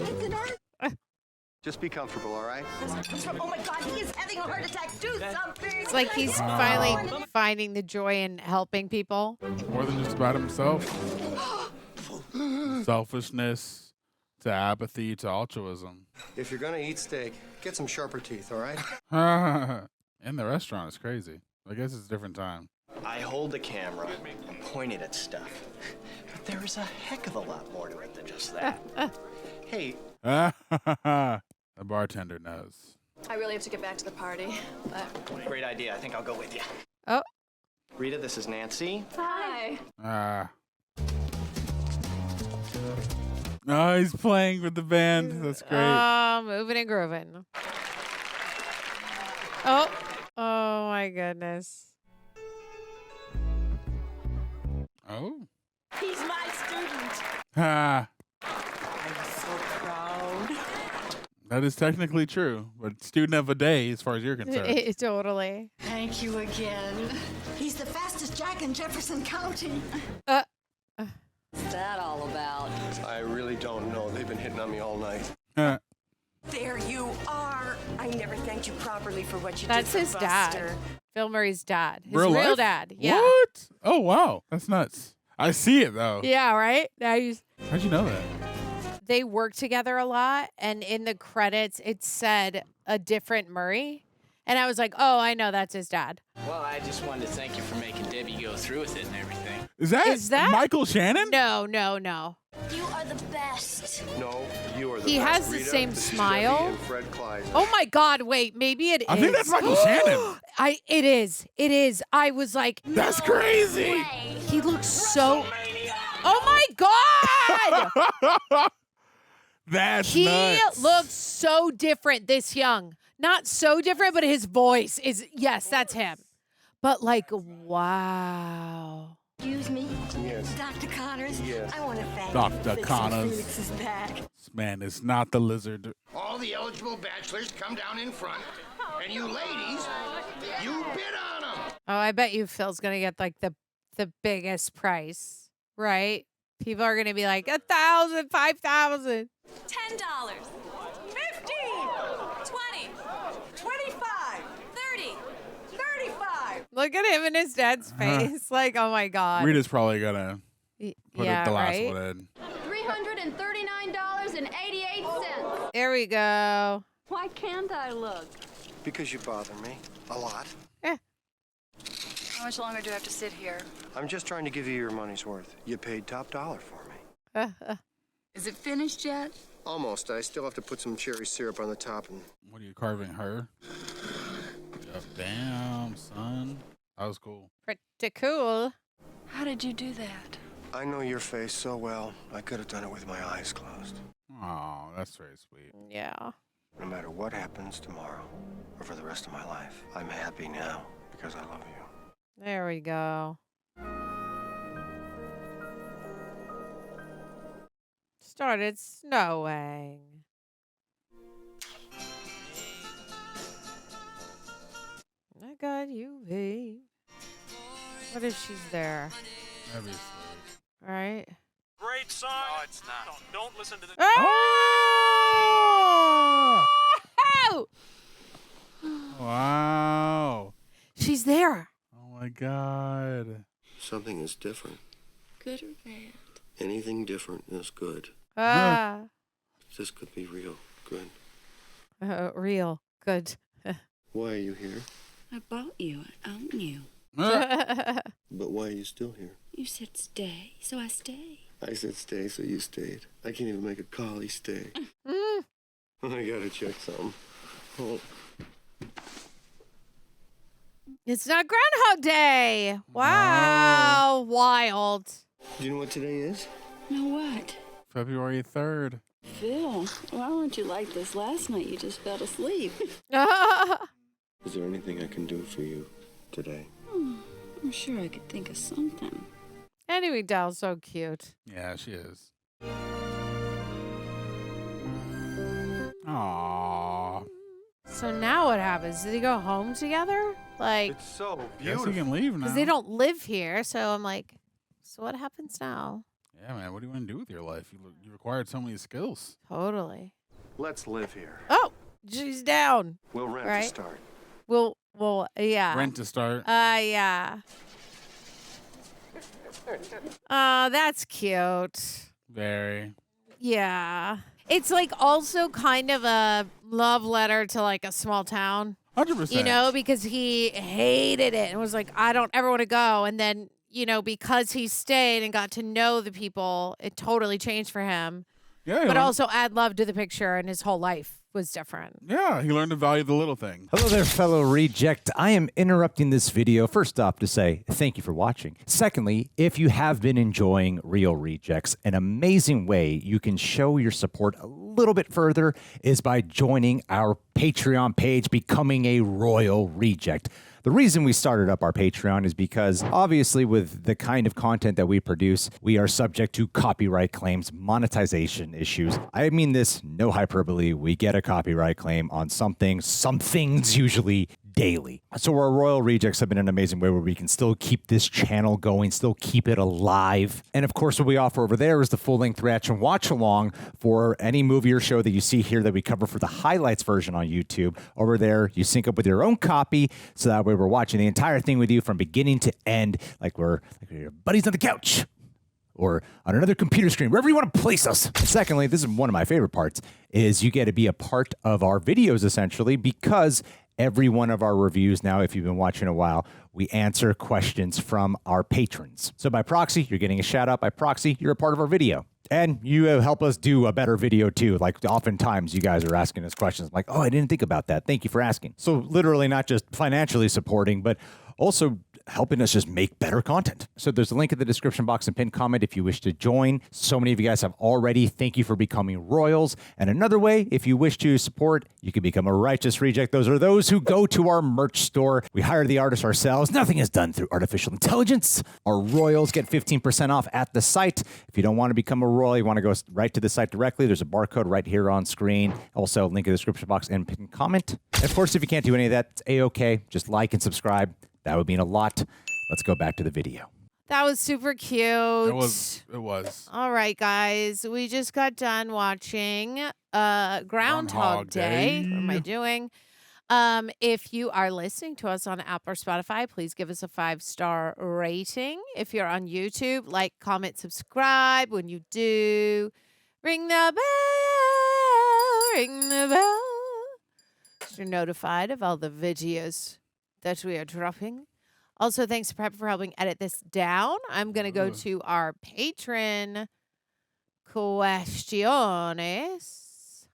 Just be comfortable, all right?
Oh my God, he is having a heart attack. Do something.
It's like he's finally finding the joy in helping people.
More than just about himself. Selfishness to apathy to altruism.
If you're gonna eat steak, get some sharper teeth, all right?
In the restaurant, it's crazy. I guess it's a different time.
I hold the camera and point it at stuff. But there is a heck of a lot more to it than just that. Hey.
The bartender knows.
I really have to get back to the party. But...
Great idea. I think I'll go with you.
Oh.
Rita, this is Nancy.
Hi.
Oh, he's playing with the band. That's great.
Oh, moving and grooving. Oh. Oh my goodness.
Oh.
He's my student.
Ha.
I'm so proud.
That is technically true, but student of a day as far as you're concerned.
Totally.
Thank you again. He's the fastest jack in Jefferson County.
What's that all about?
I really don't know. They've been hitting on me all night.
There you are. I never thanked you properly for what you
That's
did for
his
Buster.
dad. Phil Murray's dad. His
Real
real
life?
dad. Yeah.
What? Oh, wow. That's nuts. I see it, though.
Yeah, right? Now
How'd you know that?
they work together a lot, and in the credits it said a different Murray, and I was like, oh, I know that's his dad.
Well, I just wanted to thank you for making Debbie go through with it and everything.
Is that Michael Shannon?
No.
You are the best.
No, you are the
He
best.
has the
Rita,
same
this is
smile.
Debbie and Fred Kleiser.
Oh my God! Wait, maybe it is.
I think that's Michael Shannon.
It is. It is. I was like,
That's crazy.
he looks so. Oh my God!
That's nuts.
He looks so different this young. Not so different, but his voice is, yes, that's him. But like, wow.
Excuse me?
Yes.
Dr. Connors?
Yes.
I want to thank
Dr.
you for fixing
Connors.
Felix's back.
This man is not the lizard.
All the eligible bachelors come down in front, and you ladies, you bid on them.
Oh, I bet you Phil's going to get like the biggest price, right? People are going to be like, 1,000, 5,000.
$10, 15, 20, 25, 30, 35.
Look at him and his dad's face. Like, oh my God.
Rita's probably gonna put
yeah,
the last
right?
one in.
$339.88.
There we go.
Why can't I look?
Because you bother me. A lot.
How much longer do I have to sit here?
I'm just trying to give you your money's worth. You paid top dollar for me.
Is it finished yet?
Almost. I still have to put some cherry syrup on the top and...
What are you carving her? Damn, son. That was cool.
Pretty cool.
How did you do that?
I know your face so well, I could have done it with my eyes closed.
Oh, that's very sweet.
Yeah.
No matter what happens tomorrow or for the rest of my life, I'm happy now because I love you.
There we go. Started snowing. I got you, babe. What if she's there?
That'd be sweet.
Right?
Great song. No, it's not. Don't listen to the.
Oh!
Wow.
She's there.
Oh my God.
Something is different.
Good or bad?
Anything different is good.
Ah.
This could be real good.
Real. Good.
Why are you here?
I bought you. I own you.
But why are you still here?
You said stay, so I stay.
I said stay, so you stayed. I can't even make a collie stay. I gotta check something. Oh.
It's not Groundhog Day. Wow. Wild.
Do you know what today is?
Know what?
February 3rd.
Phil, why weren't you like this last night? You just fell asleep.
Is there anything I can do for you today?
I'm sure I could think of something.
Andie MacDowell's so cute.
Yeah, she is. Aww.
So now what happens? Do they go home together? Like,
It's so
Guess
beautiful.
we can leave now.
because they don't live here. So I'm like, so what happens now?
Yeah, man. What do you want to do with your life? You required so many skills.
Totally.
Let's live here.
Oh, she's down.
We'll rent
Right.
to start.
Well, yeah.
Rent to start.
Yeah. Oh, that's cute.
Very.
Yeah. It's like also kind of a love letter to like a small town.
100%.
You know, because he hated it and was like, I don't ever want to go. And then, you know, because he stayed and got to know the people, it totally changed for him.
Yeah.
But also add love to the picture, and his whole life was different.
Yeah, he learned to value the little thing.
Hello there, fellow reject. I am interrupting this video first off to say thank you for watching. Secondly, if you have been enjoying Real Rejects, an amazing way you can show your support a little bit further is by joining our Patreon page, becoming a Royal Reject. The reason we started up our Patreon is because obviously with the kind of content that we produce, we are subject to copyright claims, monetization issues. I mean this, no hyperbole. We get a copyright claim on some things usually daily. So our Royal Rejects have been an amazing way where we can still keep this channel going, still keep it alive. And of course, what we offer over there is the full-length reaction watch-along for any movie or show that you see here that we cover for the highlights version on YouTube. Over there, you sync up with your own copy, so that way we're watching the entire thing with you from beginning to end, like we're your buddies on the couch or on another computer screen, wherever you want to place us. Secondly, this is one of my favorite parts, is you get to be a part of our videos, essentially, because every one of our reviews now, if you've been watching a while, we answer questions from our patrons. So by proxy, you're getting a shout out. By proxy, you're a part of our video. And you help us do a better video too. Like oftentimes you guys are asking us questions like, oh, I didn't think about that. Thank you for asking. So literally not just financially supporting, but also helping us just make better content. So there's a link in the description box and pinned comment if you wish to join. So many of you guys have already. Thank you for becoming Royals. And another way, if you wish to support, you can become a Righteous Reject. Those are those who go to our merch store. We hire the artists ourselves. Nothing is done through artificial intelligence. Our Royals get 15% off at the site. If you don't want to become a Royal, you want to go right to the site directly, there's a barcode right here on screen. Also, link in the description box and pinned comment. And of course, if you can't do any of that, it's A-okay. Just like and subscribe. That would mean a lot. Let's go back to the video.
That was super cute.
It was.
All right, guys. We just got done watching Groundhog Day. What am I doing? If you are listening to us on Apple or Spotify, please give us a 5-star rating. If you're on YouTube, like, comment, subscribe. When you do, ring the bell, ring the bell. So you're notified of all the videos that we are dropping. Also, thanks to Prep for helping edit this down. I'm going to go to our patron questiones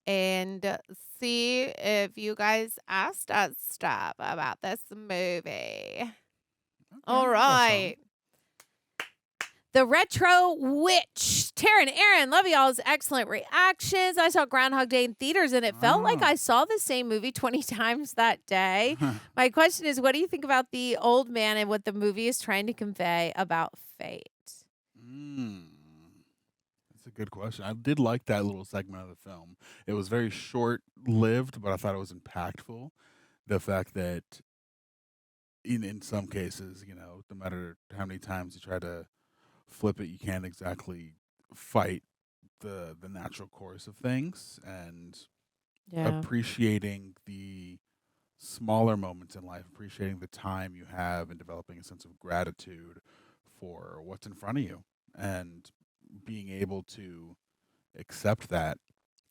and see if you guys asked us stuff about this movie. All right. The Retro Witch. Taryn, Aaron, love y'all's excellent reactions. I saw Groundhog Day in theaters, and it felt like I saw the same movie 20 times that day. My question is, what do you think about the old man and what the movie is trying to convey about fate?
That's a good question. I did like that little segment of the film. It was very short-lived, but I thought it was impactful. The fact that in some cases, no matter how many times you try to flip it, you can't exactly fight the natural course of things, and appreciating the smaller moments in life, appreciating the time you have, and developing a sense of gratitude for what's in front of you, and being able to accept that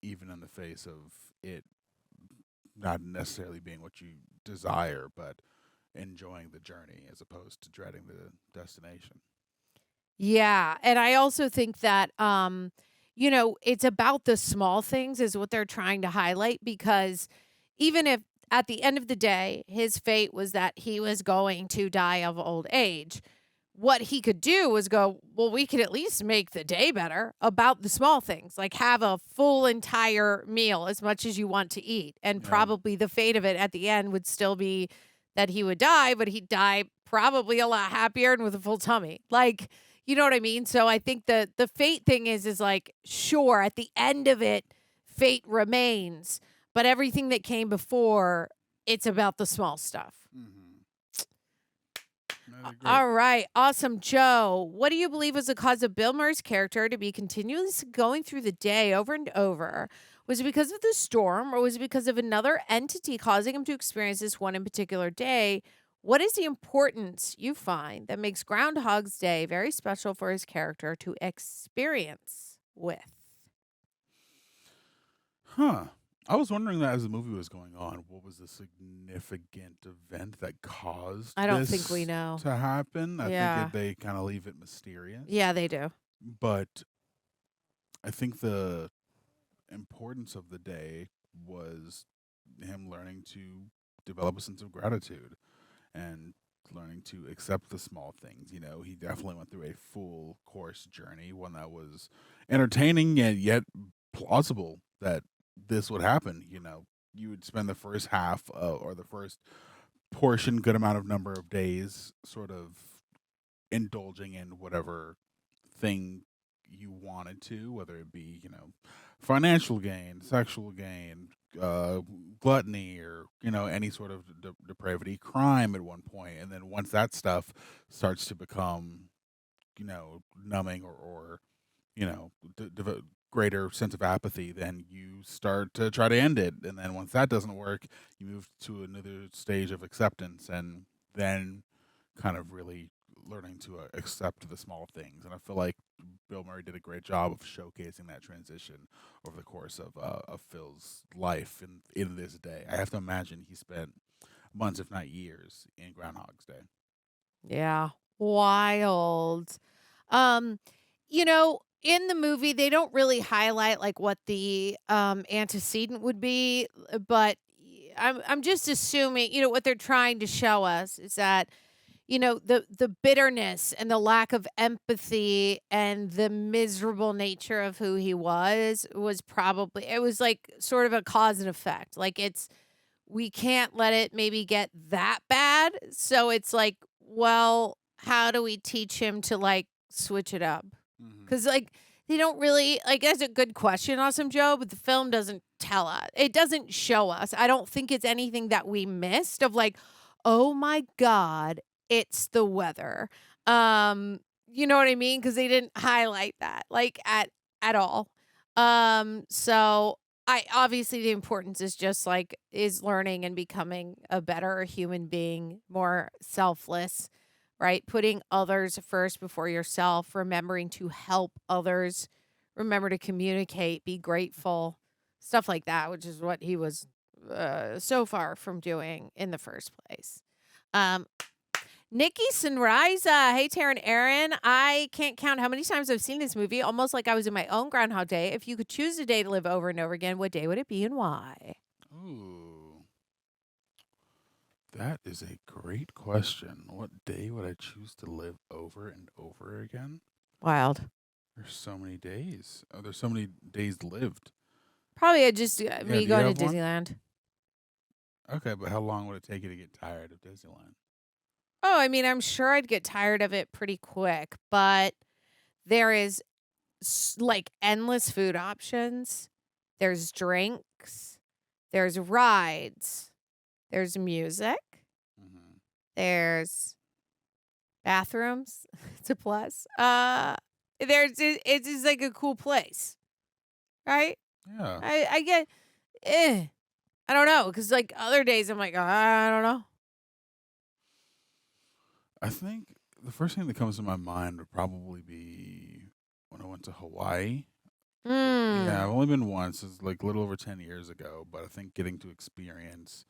even in the face of it not necessarily being what you desire, but enjoying the journey as opposed to dreading the destination.
Yeah, and I also think that it's about the small things is what they're trying to highlight, because even if at the end of the day his fate was that he was going to die of old age, what he could do was go, well, we could at least make the day better about the small things, like have a full entire meal as much as you want to eat. And probably the fate of it at the end would still be that he would die, but he'd die probably a lot happier and with a full tummy. Like, you know what I mean? So I think the fate thing is like, sure, at the end of it, fate remains, but everything that came before, it's about the small stuff. All right. Awesome. Joe, what do you believe was the cause of Bill Murray's character to be continuously going through the day over and over? Was it because of the storm, or was it because of another entity causing him to experience this one in particular day? What is the importance you find that makes Groundhog's Day very special for his character to experience with?
I was wondering that as the movie was going on, what was the significant event that caused
I don't
this
think we know
to happen? I think they kind of leave it mysterious.
Yeah, they do.
But I think the importance of the day was him learning to develop a sense of gratitude and learning to accept the small things. He definitely went through a full course journey, one that was entertaining and yet plausible that this would happen. You would spend the first half or the first portion, good amount of number of days, sort of indulging in whatever thing you wanted to, whether it be, financial gain, sexual gain, gluttony, or, any sort of depravity, crime at one point. And then once that stuff starts to become, numbing or greater sense of apathy, then you start to try to end it. And then once that doesn't work, you move to another stage of acceptance, and then kind of really learning to accept the small things. And I feel like Bill Murray did a great job of showcasing that transition over the course of Phil's life in this day. I have to imagine he spent months, if not years, in Groundhog's Day.
Yeah. Wild. In the movie, they don't really highlight like what the antecedent would be, but I'm just assuming, what they're trying to show us is that, the bitterness and the lack of empathy and the miserable nature of who he was probably, it was like sort of a cause and effect. Like we can't let it maybe get that bad. So it's like, well, how do we teach him to like switch it up? Because like they don't really, like, that's a good question, Awesome Joe, but the film doesn't tell us. It doesn't show us. I don't think it's anything that we missed of like, oh my God, it's the weather. You know what I mean? Because they didn't highlight that like at all. So I obviously the importance is just like is learning and becoming a better human being, more selfless, right? Putting others first before yourself, remembering to help others, remember to communicate, be grateful, stuff like that, which is what he was so far from doing in the first place. Nikki Sunrise, hey, Taryn Aaron. I can't count how many times I've seen this movie, almost like I was in my own Groundhog Day. If you could choose a day to live over and over again, what day would it be and why?
Ooh. That is a great question. What day would I choose to live over and over again?
Wild.
There's so many days. Oh, there's so many days lived.
Probably just me
do you
going
have
to
one?
Disneyland.
Okay, but how long would it take you to get tired of Disneyland?
Oh, I mean, I'm sure I'd get tired of it pretty quick, but there is like endless food options. There's drinks. There's rides. There's music. There's bathrooms. It's a plus. It's just like a cool place, right?
Yeah.
I get. I don't know, because like other days I'm like, I don't know.
I think the first thing that comes to my mind would probably be when I went to Hawaii. Yeah, I've only been once. It's like a little over 10 years ago, but I think getting to experience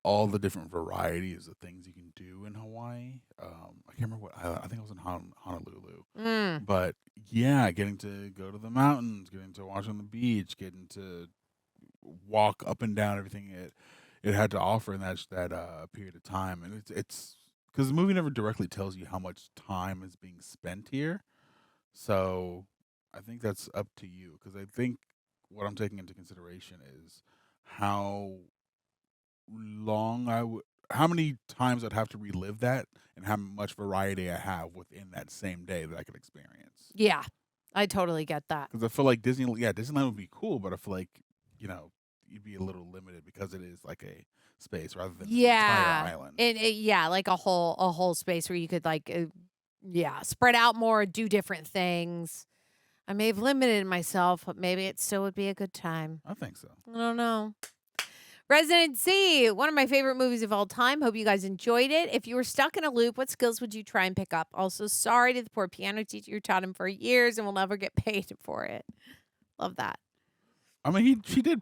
all the different varieties of things you can do in Hawaii. I can't remember what I think I was in Honolulu. But yeah, getting to go to the mountains, getting to watch on the beach, getting to walk up and down everything it had to offer in that period of time, and it's because the movie never directly tells you how much time is being spent here. So I think that's up to you, because I think what I'm taking into consideration is how many times I'd have to relive that, and how much variety I have within that same day that I could experience.
Yeah, I totally get that.
Because I feel like Disneyland would be cool, but I feel like, you'd be a little limited because it is like a space rather than an entire island.
Yeah, like a whole space where you could like, spread out more, do different things. I may have limited myself, but maybe it still would be a good time.
I think so.
I don't know. Residency, one of my favorite movies of all time. Hope you guys enjoyed it. If you were stuck in a loop, what skills would you try and pick up? Also, sorry to the poor piano teacher who taught him for years and will never get paid for it. Love that.
I mean, he did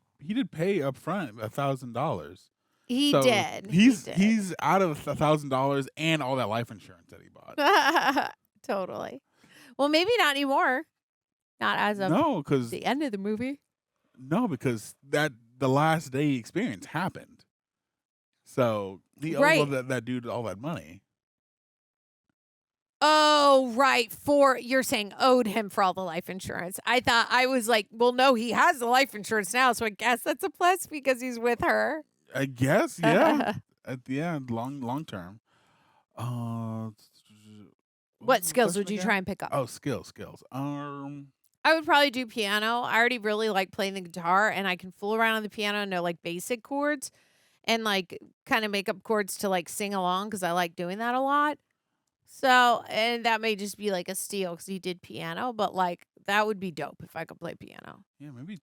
pay up front $1,000.
He
So
did.
He's out of $1,000 and all that life insurance that he bought.
Totally. Well, maybe not anymore. Not as of the end of the movie.
No, because the last day experience happened. So he owed that dude all that money.
Oh, right. You're saying owed him for all the life insurance. I was like, well, no, he has the life insurance now, so I guess that's a plus because he's with her.
I guess, yeah. At the end, long term.
What skills would you try and pick up?
Oh, skills.
I would probably do piano. I already really like playing the guitar, and I can fool around on the piano and know like basic chords and like kind of make up chords to like sing along because I like doing that a lot. So, and that may just be like a steal because he did piano, but like that would be dope if I could play piano.
Yeah, maybe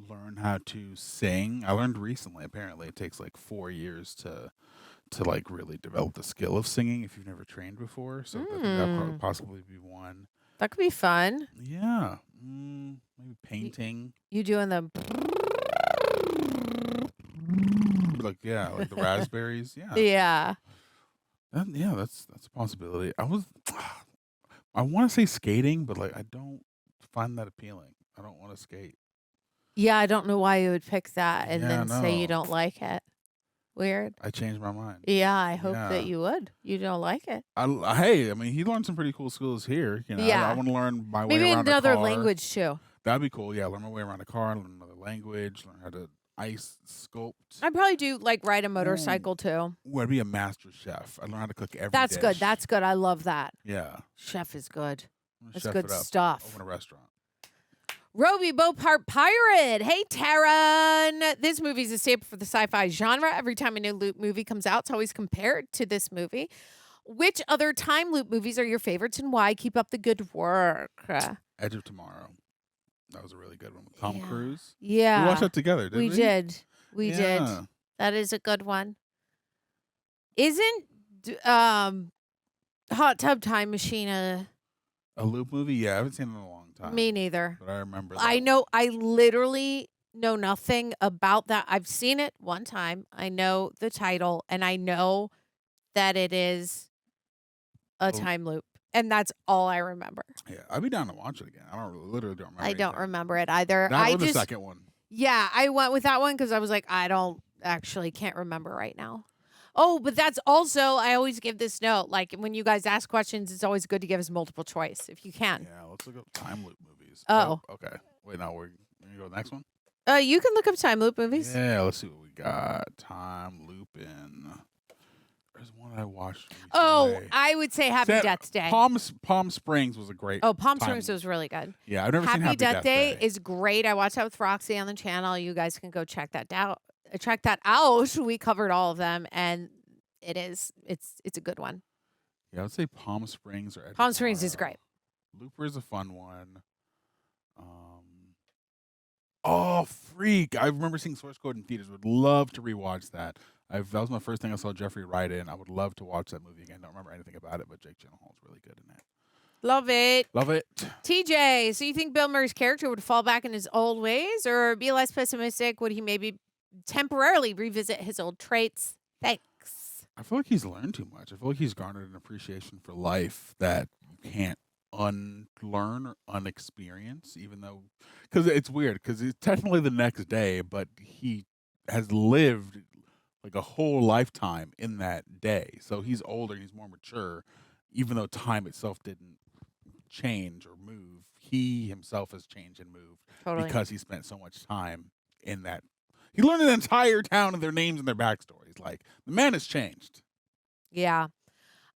learn how to sing. I learned recently, apparently it takes like 4 years to like really develop the skill of singing if you've never trained before. So I think that would possibly be one.
That could be fun.
Yeah. Maybe painting.
You doing the
like the raspberries. Yeah.
Yeah.
That's a possibility. I want to say skating, but like I don't find that appealing. I don't want to skate.
Yeah, I don't know why you would pick that and then say
no.
you don't like it. Weird.
I changed my mind.
Yeah, I hope that you would. You don't like it.
Hey, I mean, he learned some pretty cool skills here.
Yeah.
I want to learn my way
Maybe
around a
another
car.
language too.
That'd be cool. Yeah, learn my way around a car, learn another language, learn how to ice sculpt.
I'd probably do like ride a motorcycle too.
Ooh, I'd be a master chef. I'd learn how to cook every
That's
dish.
good. That's good. I love that.
Yeah.
Chef is good.
I'm gonna
That's
chef
good
it up,
stuff.
Open a restaurant.
Roby Bopart Pirate. Hey, Taryn. This movie's a staple for the sci-fi genre. Every time a new loop movie comes out, it's always compared to this movie. Which other time loop movies are your favorites and why? Keep up the good work.
Edge of Tomorrow. That was a really good one with Tom Cruise.
Yeah.
We watched that together, didn't we?
We did. That is a good one. Isn't Hot Tub Time Machine
a loop movie? Yeah, I haven't seen it in a long time.
Me neither.
But I remember that.
I literally know nothing about that. I've seen it one time. I know the title, and I know that it is a time loop. And that's all I remember.
Yeah, I'd be down to watch it again. Literally don't remember.
I don't remember it either.
That was the second one.
Yeah, I went with that one because I was like, can't remember right now. Oh, but that's also, I always give this note. Like, when you guys ask questions, it's always good to give us multiple choice if you can.
Yeah, let's look up time loop movies.
Oh.
Okay. Wait, now we're going to go to the next one?
You can look up time loop movies.
Yeah, let's see what we got. Time looping. There's one I watched recently.
Oh, I would say Happy Death Day.
Palm Springs was a great.
Palm Springs was really good.
Yeah, I've never seen Happy
Death Day
Day
is great. I watched that with Roxy on the channel. You guys can go check that out. We covered all of them, and it's a good one.
Yeah, I would say Palm Springs or
Palm Springs is great.
Looper is a fun one. Oh, freak! I remember seeing Source Code in theaters. Would love to rewatch that. That was my first thing I saw Jeffrey Wright in. I would love to watch that movie again. Don't remember anything about it, but Jake Gyllenhaal's really good in it.
Love it.
Love it.
TJ, so you think Bill Murray's character would fall back in his old ways or be less pessimistic? Would he maybe temporarily revisit his old traits? Thanks.
I feel like he's learned too much. I feel like he's garnered an appreciation for life that you can't unlearn or unexperience, even though, because it's weird, because it's technically the next day, but he has lived like a whole lifetime in that day. So he's older, he's more mature, even though time itself didn't change or move. He himself has changed and moved because he spent so much time in that. He learned an entire town and their names and their backstories. Like, the man has changed.
Yeah.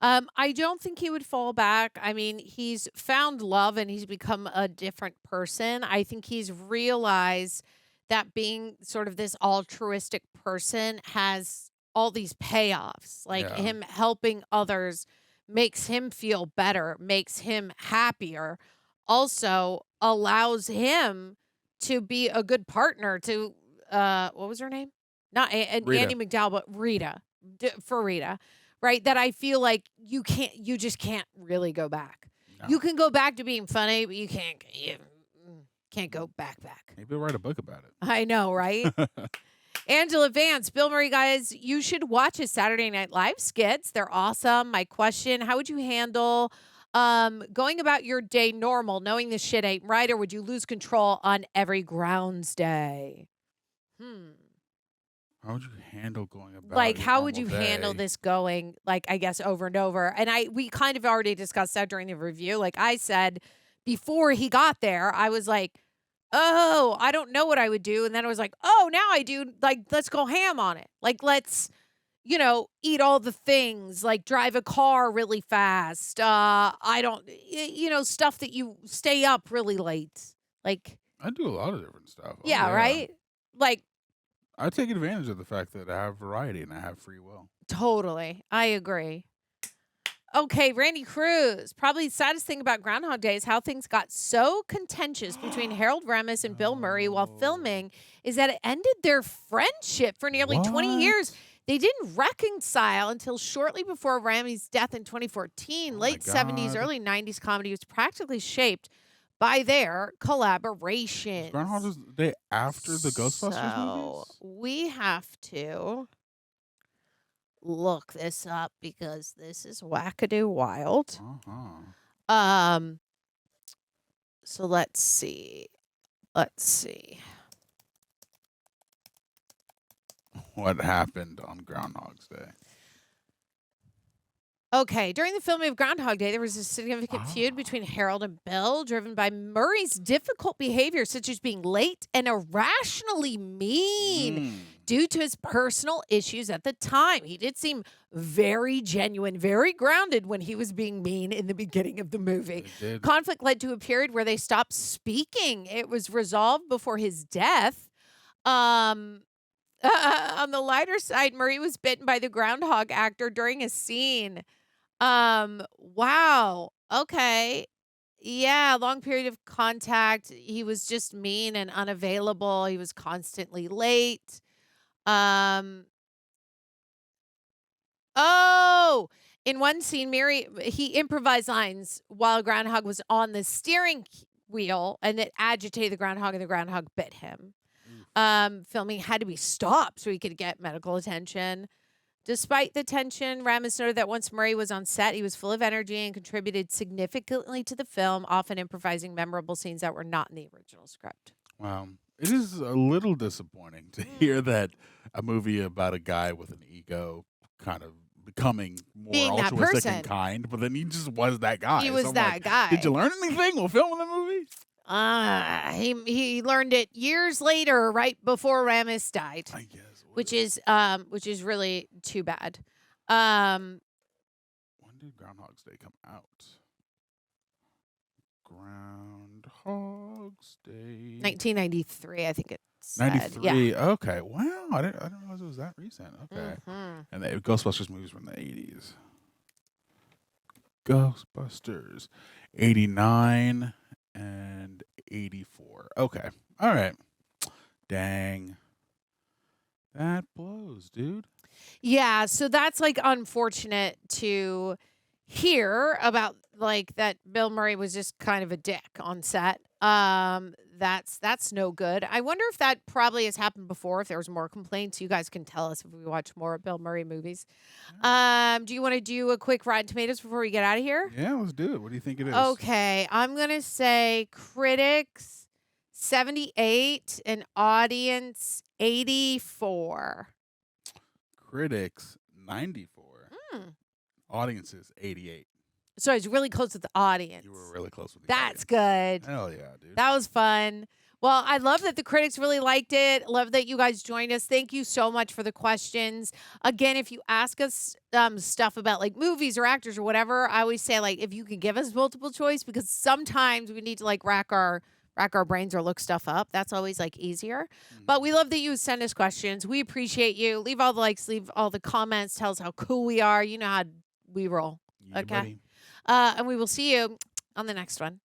I don't think he would fall back. I mean, he's found love and he's become a different person. I think he's realized that being sort of this altruistic person has all these payoffs. Like him helping others makes him feel better, makes him happier, also allows him to be a good partner to, what was her name? Not Andie MacDowell, but Rita. For Rita. Right, that I feel like you just can't really go back. No. You can go back to being funny, but you can't go back.
Maybe I'll write a book about it.
I know, right? Angela Vance, Bill Murray, guys, you should watch his Saturday Night Live skits. They're awesome. My question, how would you handle going about your day normal, knowing this shit ain't right, or would you lose control on every grounds day?
How would you handle going about
like,
your
how would you
normal
handle
day?
this going, like, I guess, over and over? And we kind of already discussed that during the review. Like I said, before he got there, I was like, oh, I don't know what I would do. And then I was like, oh, now I do. Like, let's go ham on it. Like, let's, eat all the things, like drive a car really fast. I don't, stuff that you stay up really late. Like,
I do a lot of different stuff.
Yeah, right? Like,
I take advantage of the fact that I have variety and I have free will.
Totally. I agree. Okay, Randy Cruz. Probably the saddest thing about Groundhog Day is how things got so contentious between Harold Ramis and Bill Murray while filming is that it ended their friendship for nearly 20 years. They didn't reconcile until shortly before Ramis' death in 2014. Late 70s, early 90s comedy was practically shaped by their collaboration.
Groundhog Day after the Ghostbusters movies?
We have to look this up because this is wackadoo wild. So let's see.
What happened on Groundhog's Day?
Okay, during the filming of Groundhog Day, there was a significant feud between Harold and Bill, driven by Murray's difficult behavior, such as being late and irrationally mean due to his personal issues at the time. He did seem very genuine, very grounded when he was being mean in the beginning of the movie. Conflict led to a period where they stopped speaking. It was resolved before his death. On the lighter side, Murray was bitten by the groundhog actor during a scene. Wow. Okay. Yeah, long period of contact. He was just mean and unavailable. He was constantly late. In one scene, he improvised lines while Groundhog was on the steering wheel, and it agitated the groundhog, and the groundhog bit him. Filming had to be stopped so he could get medical attention. Despite the tension, Ramis noted that once Murray was on set, he was full of energy and contributed significantly to the film, often improvising memorable scenes that were not in the original script.
Wow. It is a little disappointing to hear that a movie about a guy with an ego kind of becoming more
Being that
altruistic
person.
and kind, but then he just was that guy.
He was
I'm
that
like,
guy.
Did you learn anything while filming the movie?
He learned it years later, right before Ramis died.
I guess.
Which is really too bad.
When did Groundhog's Day come out? Groundhog's Day.
1993, I think it said.
93.
Yeah.
Okay. Wow. I didn't realize it was that recent. Okay. And the Ghostbusters movies were in the 80s. Ghostbusters 89 and 84. Okay. All right. Dang. That blows, dude.
Yeah, so that's like unfortunate to hear about, like, that Bill Murray was just kind of a dick on set. That's no good. I wonder if that probably has happened before, if there was more complaints. You guys can tell us if we watch more Bill Murray movies. Do you want to do a quick Rotten Tomatoes before we get out of here?
Yeah, let's do it. What do you think it is?
Okay, I'm going to say critics 78 and audience 84.
Critics 94. Audiences 88.
So I was really close with the audience.
You were really close with the
That's good.
Hell yeah, dude.
That was fun. Well, I love that the critics really liked it. Love that you guys joined us. Thank you so much for the questions. Again, if you ask us stuff about like movies or actors or whatever, I always say, like, if you could give us multiple choice, because sometimes we need to like rack our brains or look stuff up. That's always like easier. But we love that you send us questions. We appreciate you. Leave all the likes, leave all the comments, tell us how cool we are. You know how we roll.
Yeah,
Okay.
buddy.
And we will see you on the next one.